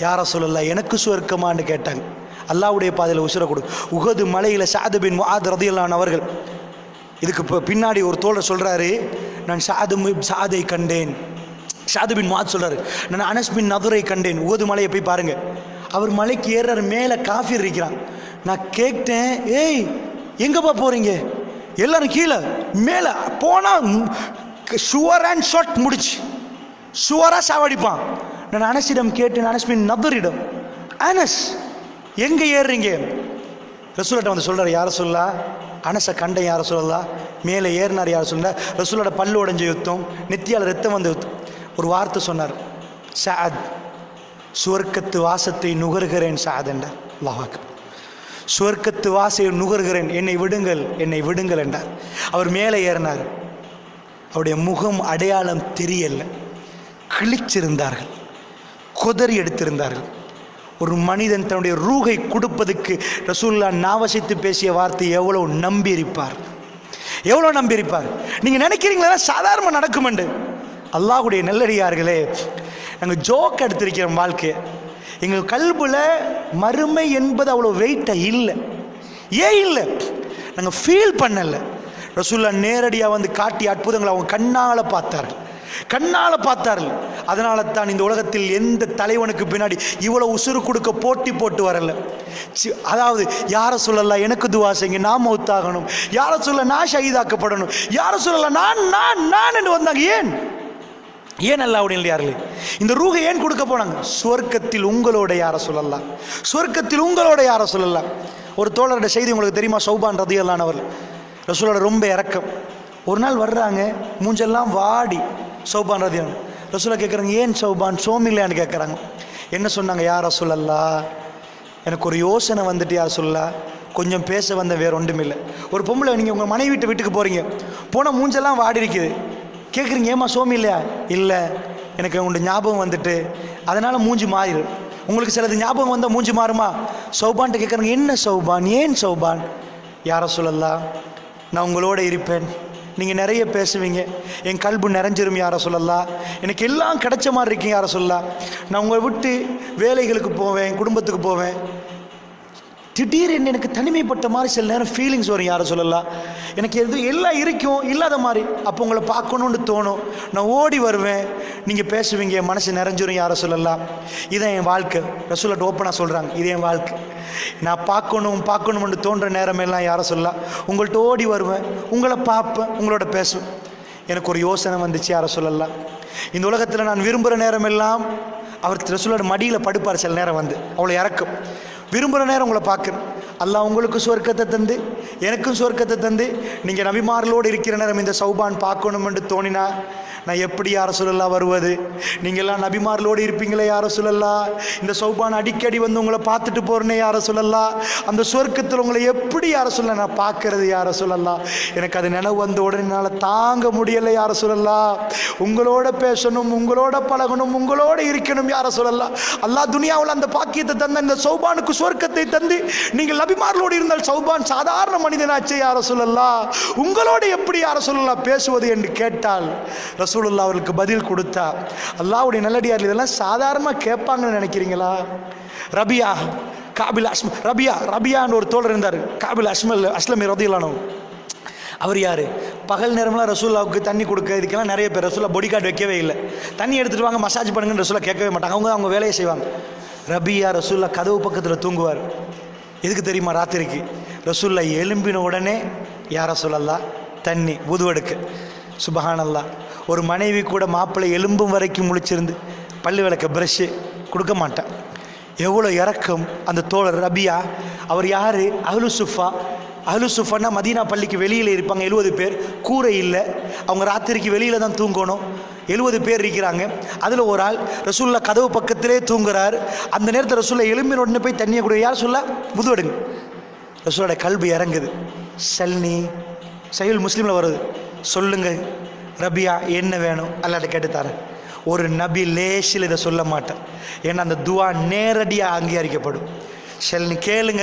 S1: யா ரசூலல்லாஹ் எனக்கு சுவர்க்கமான்னு கேட்டாங்க. அல்லாஹ்வுடைய பாதையில் உசுரை கொடு. உஹது மலையில் சஅத் பின் முஆத் ரலியல்லாஹு அன்ஹு அவர்கள், இதுக்கு பின்னாடி ஒரு தோழர் சொல்றாரு, நான் சஅதை கண்டேன். சஅத் பின் முஆத் சொல்றாரு, நான் அனஸ் பின் நதுரை கண்டேன். உஹது மலையை போய் பாருங்க. அவர் மலைக்கு ஏறார், மேலே காஃபிர் இருக்கிறான். நான் கேட்டேன், ஏய் எங்கப்பா போறீங்க? எல்லாரும் கீழே. மேலே போனா ஷுவர் அண்ட் ஷாட் முடிச்சு, ஷுவரா சாவடிப்பான். நான் அனஸிடம் கேட்டேன், அனஸ் பின் நதுரிடம், அனஸ் எங்க ஏறுறீங்க? ரசூலுல்லாஹ் வந்து சொல்றாரு, யார சொல்லா அனஸை கண்டேன் யார சொல்லலாம், மேலே ஏறினார் யார சொல்ல. ரசூலுல்லாஹ் பல்லு உடைஞ்ச யுத்தம், நெத்தியால் ரத்தம் வந்த யுத்தம். ஒரு வார்த்தை சொன்னார், சஅத் சுவர்க்கத்து வாசத்தை நுகர்கிறேன் சஅத் என்றார். அல்லாஹ் அக்பர். சுவர்க்கத்து வாசை நுகர்கிறேன், என்னை விடுங்கள் என்றார். அவர் மேலே ஏறினார். அவருடைய முகம் அடையாளம் தெரியல, கிழிச்சிருந்தார்கள், கொதறி எடுத்திருந்தார்கள். ஒரு மனிதன் தன்னுடைய ரூகை கொடுப்பதுக்கு ரசூலுல்லாஹ் நாவசித்து பேசிய வார்த்தை எவ்வளவு நம்பியிருப்பார். நீங்க நினைக்கிறீங்களா சாதாரண நடக்கும் என்று? அல்லாஹ்வுடைய நல்லடியார்களே, நாங்கள் ஜோக் எடுத்திருக்கிறோம் வாழ்க்கையை. எங்கள் கல்புல மறுமை என்பது அவ்வளோ வெயிட்டாக இல்லை. ஏன் இல்லை? நாங்கள் ஃபீல் பண்ணலை. ரசூலுல்லாஹ் நேரடியாக வந்து காட்டிய அற்புதங்களை அவங்க கண்ணால் பார்த்தார்கள். அதனால தான் இந்த உலகத்தில் எந்த தலைவனுக்கு பின்னாடி இவ்வளவு உசுறு கொடுக்க போட்டு வரல. அதாவது யார சொல்லலாம் எனக்கு துவா செய்யுங்க, நான் மௌத்தாகணும், யார சொல்ல நான் ஷஹீதாக்கப்படணும், யார சொல்லலாம் நான் என்று வந்தாங்க. ஏன் அல்லாஹ்வுடைய இல்லையார்களே, இந்த ரூஹை ஏன் கொடுக்க போனாங்க? சொர்க்கத்தில் உங்களோட யார சொல்லலாம். ஒரு தோழருடைய செய்தி உங்களுக்கு தெரியுமா? சௌபான் ரலியல்லாஹு அன்ஹு அவர்கள், ரசூலோட ரொம்ப இரக்கம். ஒரு நாள் வர்றாங்க, மூஞ்செல்லாம் வாடி. சௌபான் ரலியல்லாஹு அன்ஹு ரசூலுல்லாஹ் கேட்குறாங்க, ஏன் சௌபான் சோமில்லையான்னு கேட்குறாங்க. என்ன சொன்னாங்க? யா ரசூலல்லாஹ், எனக்கு ஒரு யோசனை வந்துட்டு யார் சொல்லலாம், கொஞ்சம் பேச வந்த, வேற ஒன்றும் இல்லை. ஒரு பொம்பளை, நீங்கள் உங்கள் மனைவி வீட்டுக்கு போகிறீங்க, போனால் மூஞ்செல்லாம் வாடி இருக்குது. கேட்குறீங்க, ஏமா சோமி இல்லையா? இல்லை, எனக்கு உங்களுடைய ஞாபகம் வந்துட்டு அதனால் மூஞ்சி மாறிடும். உங்களுக்கு சிலது ஞாபகம் வந்தால் மூஞ்சி மாறுமா? சௌபான்ட்டு கேட்குறாங்க, என்ன சௌபான், ஏன் சௌபான்? யா ரசூலல்லாஹ், நான் உங்களோட இருப்பேன், நீங்கள் நிறைய பேசுவீங்க, என் கல்பு நிறைஞ்சிரும் யா ரசூலல்லாஹ், எனக்கு எல்லாம் கிடைச்ச மாதிரி இருக்கீங்க யா ரசூலல்லாஹ். நான் உங்களை விட்டு வேலைகளுக்கு போவேன், குடும்பத்துக்கு போவேன், திடீர்னு எனக்கு தனிமைப்பட்ட மாதிரி சில நேரம் ஃபீலிங்ஸ் வரும் யா ரசூலல்லாஹ். எனக்கு எல்லாம் இருக்கும் இல்லாத மாதிரி. அப்போ உங்களை பார்க்கணுன்னு தோணும், நான் ஓடி வருவேன், நீங்கள் பேசுவீங்க, என் மனசு நிறைஞ்சிரும் யா ரசூலல்லாஹ். இதான் என் வாழ்க்கை. ரசூலுல்லாஹ் ஓப்பனாக சொல்கிறாங்க, இது என் வாழ்க்கை. நான் பார்க்கணும்னு தோன்ற நேரமெல்லாம் யா ரசூலல்லாஹ் உங்கள்கிட்ட ஓடி வருவேன், உங்களை பார்ப்பேன், உங்களோட பேசுவேன். எனக்கு ஒரு யோசனை வந்துச்சு யா ரசூலல்லாஹ், இந்த உலகத்தில் நான் விரும்புகிற நேரமெல்லாம் அவர் ரசூலோட மடியில் படுப்பார். சில நேரம் வந்து அவ்வளோ இறக்கும். விரும்புகிற நேரம் உங்களை பார்க்குறேன். அல்லாஹ் உங்களுக்கு சொர்க்கத்தை தந்து எனக்கும் சொர்க்கத்தை தந்து நீங்கள் நபிமார்களோடு இருக்கிற நேரம் இந்த சௌபான் பார்க்கணுமென்று தோணினா நான் எப்படி யா ரசூலல்லாஹ் வருவது? நீங்கள்லாம் நபிமார்களோடு இருப்பீங்களே யா ரசூலல்லாஹ், இந்த சௌபான் அடிக்கடி வந்து உங்களை பார்த்துட்டு போகிறேனே யா ரசூலல்லாஹ், அந்த சொர்க்கத்தில் உங்களை எப்படி யா ரசூலல்லாஹ் நான் பார்க்கறது யா ரசூலல்லாஹ்? எனக்கு அது நினைவு வந்த உடனே என்னால் தாங்க முடியலை யா ரசூலல்லாஹ். உங்களோட பேசணும், உங்களோட பழகணும், உங்களோட இருக்கணும் யா ரசூலல்லாஹ். அல்லாஹ் துனியாவில் அந்த பாக்கியத்தை தந்த இந்த சௌபானுக்கு சொர்க்கத்தை தந்து நீங்கள் நபிமார்களோடு இருந்தால் சௌபான் சாதாரண மனிதனாச்சே யா ரசூலல்லாஹ், உங்களோடு எப்படி யா ரசூலல்லாஹ் பேசுவது என்று கேட்டால் ரசூலுல்லாஹ் அவர்களுக்கு பதில் கொடுத்தா, அல்லாஹ்வுடைய நல்லடியார்கள் இதெல்லாம் சாதாரணமாக கேட்பாங்கன்னு நினைக்கிறீங்களா? ரபியா காபில் ரபியான்னு ஒரு தோழர் இருந்தார், காபில் அஸ்லமி ரதியல்லாஹு அன்ஹு. அவர் யார்? பகல் நேரம்லாம் ரசூலுல்லாஹ்வுக்கு தண்ணி கொடுக்க இதுக்கெல்லாம் நிறைய பேர் ரசூலுல்லாஹ் பாடி கார்டு வைக்கவே இல்லை. தண்ணி எடுத்துகிட்டு வாங்க மசாஜ் பண்ணுங்கன்னு ரசூலுல்லாஹ் கேட்கவே மாட்டாங்க, அவங்க வேலையை செய்வாங்க. ரபியா ரசூலுல்லாஹ் கதவு பக்கத்தில் தூங்குவார். எதுக்கு தெரியுமா? ராத்திரிக்கு ரசூலுல்லாஹ் எழும்பின உடனே யா ரசூலல்லாஹ் தண்ணி உதுவெடுக்க. சுபஹானல்லாஹ். ஒரு மனைவி கூட மாப்பிள்ளை எலும்பும் வரைக்கும் முழிச்சிருந்து பல்லு விளக்க ப்ரஷ்ஷு கொடுக்க மாட்டான். எவ்வளோ இறக்கம் அந்த தோழர் ரபியா. அவர் யார்? அஹ்லு சுஃபான்னா மதீனா பள்ளிக்கு வெளியில் இருப்பாங்க 70 பேர். கூரை இல்லை, அவங்க ராத்திரிக்கு வெளியில் தான் தூங்கணும். 70 பேர் இருக்கிறாங்க. அதில் ஒரு ஆள் ரசூலுல்லாஹ் கதவு பக்கத்திலே தூங்குறார். அந்த நேரத்தில் ரசூலுல்லாஹ் எலும்பின உடனே போய் தண்ணியை கொடுங்க. யார் சொல்ல புதுவடுங்க. ரசூலுல்லாஹ் கல்பு இறங்குது. சல்னி சஹீஹுல் முஸ்லிமில் வருது. சொல்லுங்க ரபியா என்ன வேணும், அல்லாஹ்ட்ட கேட்டுத்தாரேன். ஒரு நபி லேசில் இதை சொல்ல மாட்டேன், ஏன்னா அந்த துவா நேரடியாக அங்கீகரிக்கப்படும். சல்னி கேளுங்க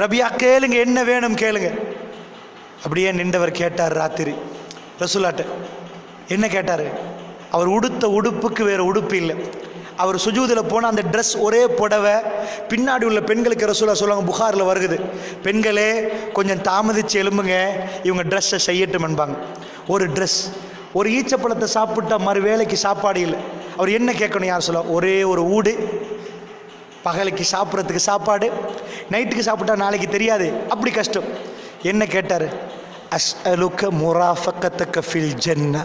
S1: ரபியா கேளுங்க, என்ன வேணும் கேளுங்க. அப்படியே நின்றவர் கேட்டார் ராத்திரி ரசூலுல்லாஹ்ட்ட. என்ன கேட்டார்? அவர் உடுத்த உடுப்புக்கு வேறு உடுப்பு இல்லை. அவர் சுஜூதில் போனால் அந்த ட்ரெஸ் ஒரே புடவை. பின்னாடி உள்ள பெண்களுக்கு ரசூலுல்லாஹ் சொல்லுவாங்க, புகாரில் வருகுது, பெண்களே கொஞ்சம் தாமதித்து எழும்புங்க, இவங்க ட்ரெஸ்ஸை செய்யட்டும் என்பாங்க. ஒரு ட்ரெஸ், ஒரு ஈச்சப்பழத்தை சாப்பிட்டா மறு வேலைக்கு சாப்பாடு இல்லை. அவர் என்ன கேட்கணும்? யார் சொல்ல? ஒரே ஒரு ஊடு, பகலுக்கு சாப்பிட்றதுக்கு சாப்பாடு, நைட்டுக்கு சாப்பிட்டா நாளைக்கு தெரியாது, அப்படி கஷ்டம். என்ன கேட்டார்? அஸ்அலுக முராஃபகதக ஃபில் ஜன்னா,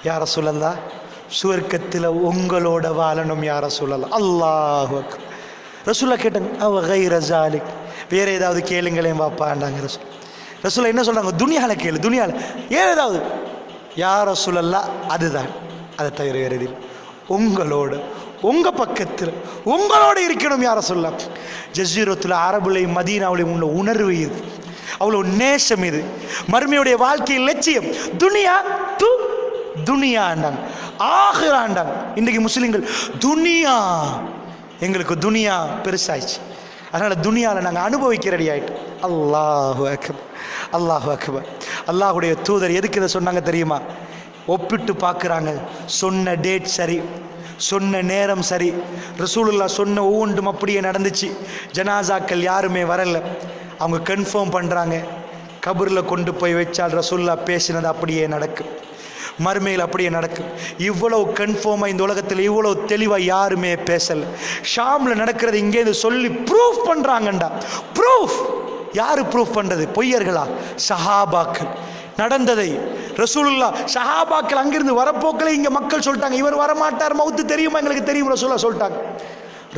S1: யா ரசூலல்லாஹ் சுவர்க்கத்தில் உங்களோட வாழணும் யா ரசூலல்லாஹ். அல்லாஹு அக்பர். ரசூலுல்லாஹ் கேட்டாங்க, அவ கைர ஜாலிக், வேறு ஏதாவது கேளுங்களேன் வாப்பாண்டாங்க. ரசூலுல்லாஹ் என்ன சொல்கிறாங்க? துனியாவில் கேளு, துனியாவில் ஏதாவது. யா ரசூலல்லாஹ் அதுதான், அதை தவிர வேறு எதில் உங்களோட உங்கள் பக்கத்தில் உங்களோட இருக்கணும் யா ரசூலுல்லாஹ். ஜஸீரத்துல் அரபுலையும் மதீனாவிலையும் உள்ள உணர்வு இது, அவ்வளோ நேசம் இது. மறுமையுடைய வாழ்க்கையில் லட்சியம் துனியாண்டாங்க, ஆகிராண்டாங்க. இன்றைக்கு முஸ்லீம்கள் துனியா, எங்களுக்கு துனியா பெருசாயிடுச்சு, அதனால் துனியாவில் நாங்கள் அனுபவிக்க ரெடி ஆகிட்டோம். அல்லாஹு அக்பர், அல்லாஹு அக்பர். அல்லாஹுடைய தூதர் எதுக்கு இதை சொன்னாங்க தெரியுமா? ஒப்பிட்டு பார்க்குறாங்க. சொன்ன டேட் சரி, சொன்ன நேரம் சரி, ரசூலுல்லாஹ் சொன்ன ஒவ்வொன்றும் அப்படியே நடந்துச்சு. ஜனாசாக்கள் யாருமே வரலை. அவங்க கன்ஃபார்ம் பண்ணுறாங்க, கபரில் கொண்டு போய் வச்சால் ரசூலுல்லாஹ் பேசினது அப்படியே நடக்கும், மறுமையில் அப்படியே நடக்கும். இவ்வளவு கன்ஃபார்மாக இந்த உலகத்தில் இவ்வளவு தெளிவாக யாருமே பேசலை. ஷாமில் நடக்கிறது இங்கேருந்து சொல்லி ப்ரூஃப் பண்ணுறாங்கண்டா. ப்ரூஃப் யார் ப்ரூஃப் பண்ணுறது? பொய்யர்களா? சஹாபாக்கள் நடந்ததை ரசூலுல்லாஹ் சஹாபாக்கள் அங்கிருந்து வரப்போக்கில் இங்கே மக்கள் சொல்லிட்டாங்க, இவர் வரமாட்டார், மவுத்து தெரியுமா எங்களுக்கு தெரியும், ரசூலுல்லாஹ் சொல்லிட்டாங்க.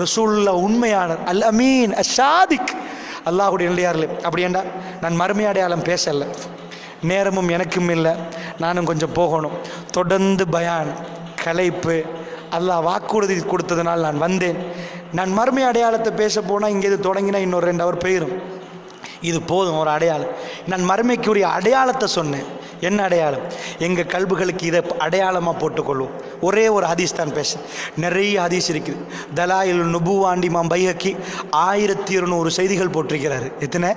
S1: ரசூலுல்லாஹ் உண்மையாளர், அல் அமீன் அஷாதிக், அல்லாஹுடைய நிலையார்களே. அப்படி ஏண்டா நான் மறுமை அடையாளம் பேசலை, நேரமும் எனக்கும் இல்லை, நானும் கொஞ்சம் போகணும். தொடர்ந்து பயான் கலைப்பு, அல்லாஹ் வாக்குறுதி கொடுத்ததுனால் நான் வந்தேன். நான் மறுமை அடையாளத்தை பேச போனால் இங்கே தொடங்கினா இன்னொரு 2 ஹவர் போயிடும். இது போதும் ஒரு அடையாளம். நான் மறுமைக்குரிய அடையாளத்தை சொன்னேன். என்ன அடையாளம்? எங்கள் கல்புகளுக்கு இதை அடையாளமாக போட்டுக்கொள்வோம். ஒரே ஒரு ஹதீஸ் தான் பேச, நிறைய ஹதீஸ் இருக்குது. தலாயில் நுபுவாண்டி இமாம் பைஹக்கி 1200 செய்திகள் போட்டிருக்கிறாரு. எத்தனை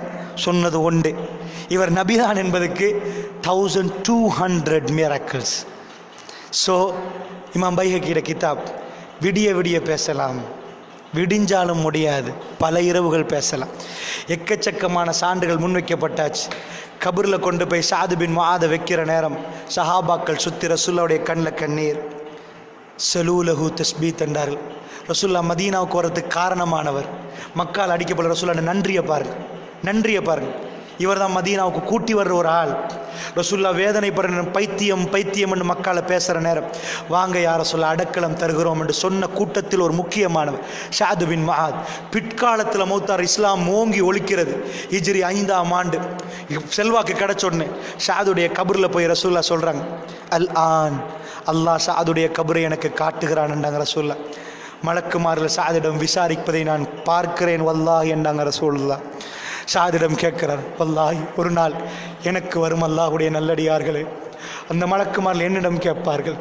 S1: சொன்னது ஒன்று. இவர் நபிதான் என்பதற்கு 1200 மிராக்கிள்ஸ். ஸோ இமாம் பைஹக்கியோட கிதாப் விடிய விடிய பேசலாம், விடிஞ்சாலும் முடியாது, பல இரவுகள் பேசலாம். எக்கச்சக்கமான சான்றுகள் முன்வைக்கப்பட்டாச்சு. கபரில் கொண்டு போய் சாது பின் முஆத வைக்கிற நேரம் சஹாபாக்கள் சுத்தி ரசூலுல்லாவுடைய கண்ணில் கண்ணீர். சலூலஹு தஸ்பீத் என்றார்கள். ரசூலுல்லாஹ் மதீனாவுக்கு வரதுக்கு காரணமானவர். மக்கால் அடிக்கப்பட்ட ரசூலுல்லாஹ் நன்றியை பாருங்க, நன்றியை பாருங்க. இவர் தான் மதீனாவுக்கு கூட்டி வர்ற ஒரு ஆள். ரசூலுல்லாஹ் வேதனைப்படுற பைத்தியம் பைத்தியம் என்று மக்களை பேசுகிற நேரம் வாங்க யார சொல்ல அடக்கலம் தருகிறோம் என்று சொன்ன கூட்டத்தில் ஒரு முக்கியமானவர் சாது பின் முஆத். பிற்காலத்தில் மௌத்தார். இஸ்லாம் ஓங்கி ஒழிக்கிறது. ஹிஜ்ரி 5ஆம் ஆண்டு செல்வாக்கு கிடைச்ச உடனே சாதுடைய கபரில் போய் ரசூலுல்லாஹ் சொல்கிறாங்க, அல் ஆன் அல்லாஹ் சாதுடைய கபரை எனக்கு காட்டுகிறான் என்றாங்க ரசூலுல்லாஹ். மலக்குமாரில் சாதிடம் விசாரிப்பதை நான் பார்க்கிறேன் வல்லாஹ் என்றாங்க ரசூலுல்லாஹ். சாதிடம் கேட்கிறார், வல்லாஹி ஒரு நாள் எனக்கு வரும் அல்லாஹுடைய நல்லடியார்களே, அந்த மலக்குமார்கள் என்னிடம் கேட்பார்கள்,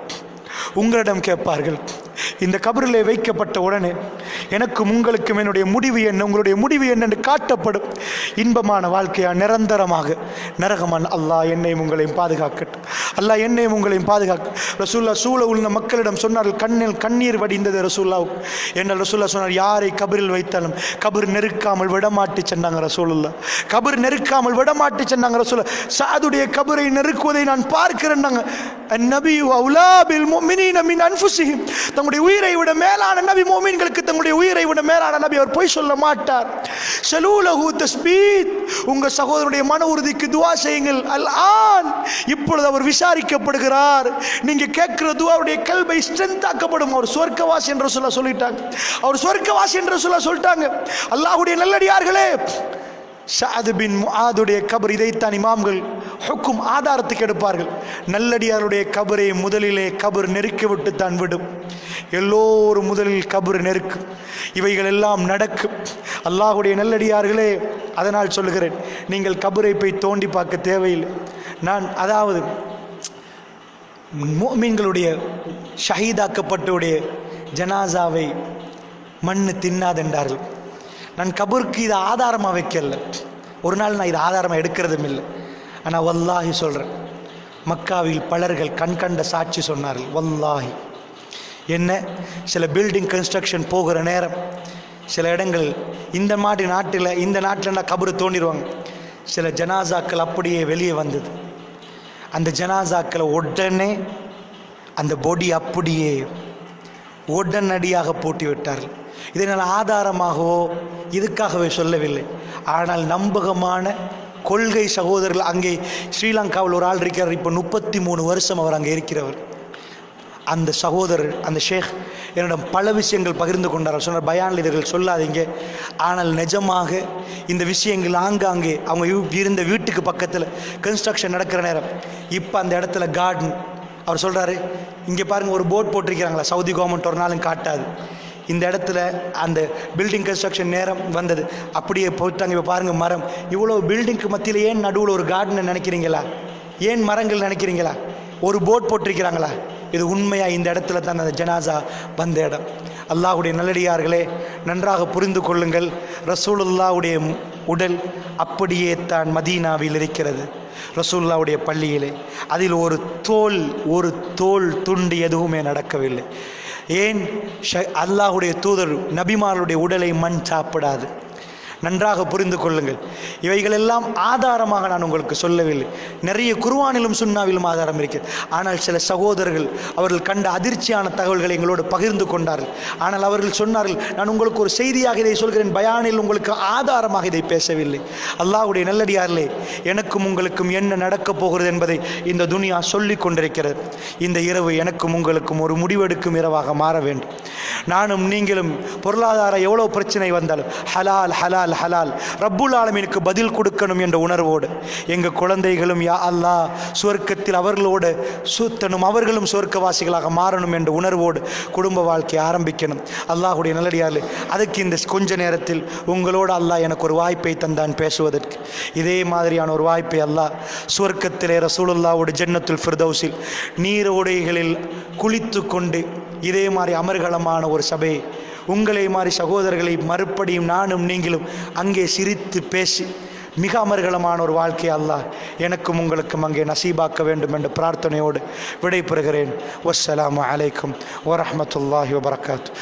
S1: உங்களிடம் கேட்பார்கள். இந்த கபரிலே வைக்கப்பட்ட உடனே எனக்கும் உங்களுக்கும் என்னுடைய முடிவு என்ன, உங்களுடைய முடிவு என்ன என்று காட்டப்படும். இன்பமான வாழ்க்கையா நிரந்தரமாக நரகமான்? அல்லாஹ் என்னையும் உங்களையும் பாதுகாக்கட்டும், அல்லாஹ் என்னையும் உங்களையும் பாதுகாக்க. ரசூல்லா சூழ உள்ள மக்களிடம் சொன்னார்கள், கண்ணில் கண்ணீர் வடிந்தது ரசூல்லாவுக்கு. என்றால் ரசூல்லா சொன்னார், யாரை கபரில் வைத்தாலும் கபர் நெருக்காமல் விடமாட்டி சென்றாங்க ரசூலுல்லாஹ். கபர் நெருக்காமல் விடமாட்டி சென்றாங்க ரசூலுல்லாஹ். சாதுடைய கபரை நெருக்குவதை நான் பார்க்கிறேன். நபி அவுலா பில் முஃமினீன மின் அன்ஃபுஸிஹிம். தங்களுடைய உயிரை விட மேலான நபி, முஃமின்களுக்கு தங்களுடைய உயிரை விட மேலான நபி. அவர் பொய் சொல்ல மாட்டார். ஸலூலஹு தஸ்பீத். உங்க சகோதரனுடைய மன உறுதிக்கு துஆ செய்யுங்கள். அல் ஆன் இப்பொழுது அவர் விசாரிக்கப்படுகிறார். நீங்க கேட்கிற துஆவுடைய கல்பை ஸ்ட்ரென்த் ஆக்கப்படும். அவர் சொர்க்கவாசி என்று சொல்லிட்டாங்க. அவர் சொர்க்கவாசி என்று சொல்லிட்டாங்க. அல்லாஹ்வுடைய நல்லடியார்களே, சாது பின் முஆதுடைய கபர். இதைத்தான் இமாம்கள் ஹுக்கும் ஆதாரத்துக்கு எடுப்பார்கள். நல்லடியாருடைய கபரை முதலிலே கபர் நெருக்கிவிட்டு தான் விடும். எல்லோரும் முதலில் கபர் நெருக்கும். இவைகள் எல்லாம் நடக்கும். அல்லாஹுடைய நல்லடியார்களே, அதனால் சொல்லுகிறேன், நீங்கள் கபரை போய் தோண்டி பார்க்க தேவையில்லை. நான் அதாவது முஃமின்களுடைய ஷஹீதாக்கப்பட்டவுடைய ஜனாசாவை மண்ணு தின்னாதென்றார்கள். நான் கபருக்கு இதை ஆதாரமாக வைக்கல. ஒரு நாள் நான் இதை ஆதாரமாக எடுக்கிறதும் இல்லை. ஆனால் வல்லாஹி சொல்கிறேன், மக்காவில் பலர்கள் கண்கண்ட சாட்சி சொன்னார்கள். வல்லாஹி என்ன, சில பில்டிங் கன்ஸ்ட்ரக்ஷன் போகிற நேரம் சில இடங்கள் இந்த நாட்டில் நான் கபரு தோண்டிடுவாங்க. சில ஜனாசாக்கள் அப்படியே வெளியே வந்தது. அந்த ஜனாசாக்களை உடனே அந்த பொடி அப்படியே உடனடியாக போட்டி விட்டார்கள். இதை நான் ஆதாரமாகவோ இதுக்காகவே சொல்லவில்லை. ஆனால் நம்பகமான கொள்கை சகோதரர்கள் அங்கே ஸ்ரீலங்காவில் ஒரு ஆள் இருக்கிறார். இப்போ 33 வருஷம் அவர் அங்கே இருக்கிறவர். அந்த சகோதரர், அந்த ஷேக் என்னிடம் பல விஷயங்கள் பகிர்ந்து கொண்டார். சொன்னார், பயான் இதர்கள் சொல்லாதீங்க, ஆனால் நிஜமாக இந்த விஷயங்கள் ஆங்காங்கே அவங்க இருந்த வீட்டுக்கு பக்கத்தில் கன்ஸ்ட்ரக்ஷன் நடக்கிற நேரம் இப்போ அந்த இடத்துல கார்டன். அவர் சொல்கிறாரு, இங்கே பாருங்கள் ஒரு போர்ட் போட்டிருக்கிறாங்களா, சவுதி கவர்மெண்ட் ஒரு நாளும் காட்டாது. இந்த இடத்துல அந்த பில்டிங் கன்ஸ்ட்ரக்ஷன் நேரம் வந்தது, அப்படியே போட்டாங்க. இப்போ பாருங்கள் மரம், இவ்வளோ பில்டிங்க்கு மத்தியில் ஏன் நடுவில் ஒரு கார்டனை நினைக்கிறீங்களா? ஏன் மரங்கள் நினைக்கிறீங்களா? ஒரு போர்ட் போட்டிருக்கிறாங்களா? இது உண்மையாக இந்த இடத்துல தான் அந்த ஜனாசா வந்த இடம். அல்லாஹ்வுடைய நல்லடியார்களே, நன்றாக புரிந்து கொள்ளுங்கள். ரசூலுல்லாஹ்வுடைய உடல் அப்படியே தான் மதீனாவில் இருக்கிறது, ரசூலுல்லாஹ்வுடைய பள்ளியிலே. அதில் ஒரு தோல் துண்டு எதுவுமே நடக்கவில்லை. ஏன்? அல்லாஹ்வுடைய தூதர் நபிமார்களுடைய உடலை மண் சாப்பிடாது. நன்றாக புரிந்து கொள்ளுங்கள். இவைகளெல்லாம் ஆதாரமாக நான் உங்களுக்கு சொல்லவில்லை. நிறைய குர்ஆனிலும் சுன்னாவிலும் ஆதாரம் இருக்கிறது. ஆனால் சில சகோதரர்கள் அவர்கள் கண்ட அதிர்ச்சியான தகவல்களை எங்களோடு பகிர்ந்து கொண்டார்கள். ஆனால் அவர்கள் சொன்னார்கள், நான் உங்களுக்கு ஒரு செய்தியாக இதை சொல்கிறேன், பயானில் உங்களுக்கு ஆதாரமாக இதை பேசவில்லை. அல்லாஹ்வுடைய நல்லடியார்களே, எனக்கும் உங்களுக்கும் என்ன நடக்கப் போகிறது என்பதை இந்த துனியா சொல்லி கொண்டிருக்கிறது. இந்த இரவு எனக்கும் உங்களுக்கும் ஒரு முடிவெடுக்கும் இரவாக மாற வேண்டும். நானும் நீங்களும் பொருளாதார எவ்வளோ பிரச்சனை வந்தாலும் ஹலால் ஹலால் ஹலால் ஹலால், ரப்புல் ஆலமீனுக்கு பதில் கொடுக்கணும் என்ற உணர்வோடு எங்கள் குழந்தைகளும் யா அல்லாஹ் சுவர்க்கத்தில் அவர்களோடு சுத்தணும், அவர்களும் சுவர்க்கவாசிகளாக மாறணும் என்ற உணர்வோடு குடும்ப வாழ்க்கையை ஆரம்பிக்கணும். அல்லாஹுடைய நல்லடியார்களே, அதுக்கு இந்த கொஞ்ச நேரத்தில் உங்களோடு அல்லாஹ் எனக்கு ஒரு வாய்ப்பை தந்தான் பேசுவதற்கு. இதே மாதிரியான ஒரு வாய்ப்பை அல்லாஹ் சுவர்க்கத்திலே ரசூலுல்லாஹ்வுடைய ஜன்னத்துல் ஃபிர்தௌஸில் நீரோடைகளில் குளித்து கொண்டு இதே மாதிரி அமர்கலமான ஒரு சபையை, உங்களை மாதிரி சகோதரர்களை மறுபடியும் நானும் நீங்களும் அங்கே சிரித்து பேசி மிக அமர்கலமான ஒரு வாழ்க்கை அல்லாஹ் எனக்கும் உங்களுக்கும் அங்கே நசீபாக்க வேண்டும் என்ற பிரார்த்தனையோடு விடைபெறுகிறேன். வஸ்ஸலாமு அலைக்கும் வரஹ்மத்துல்லாஹி வபரகாத்துஹு.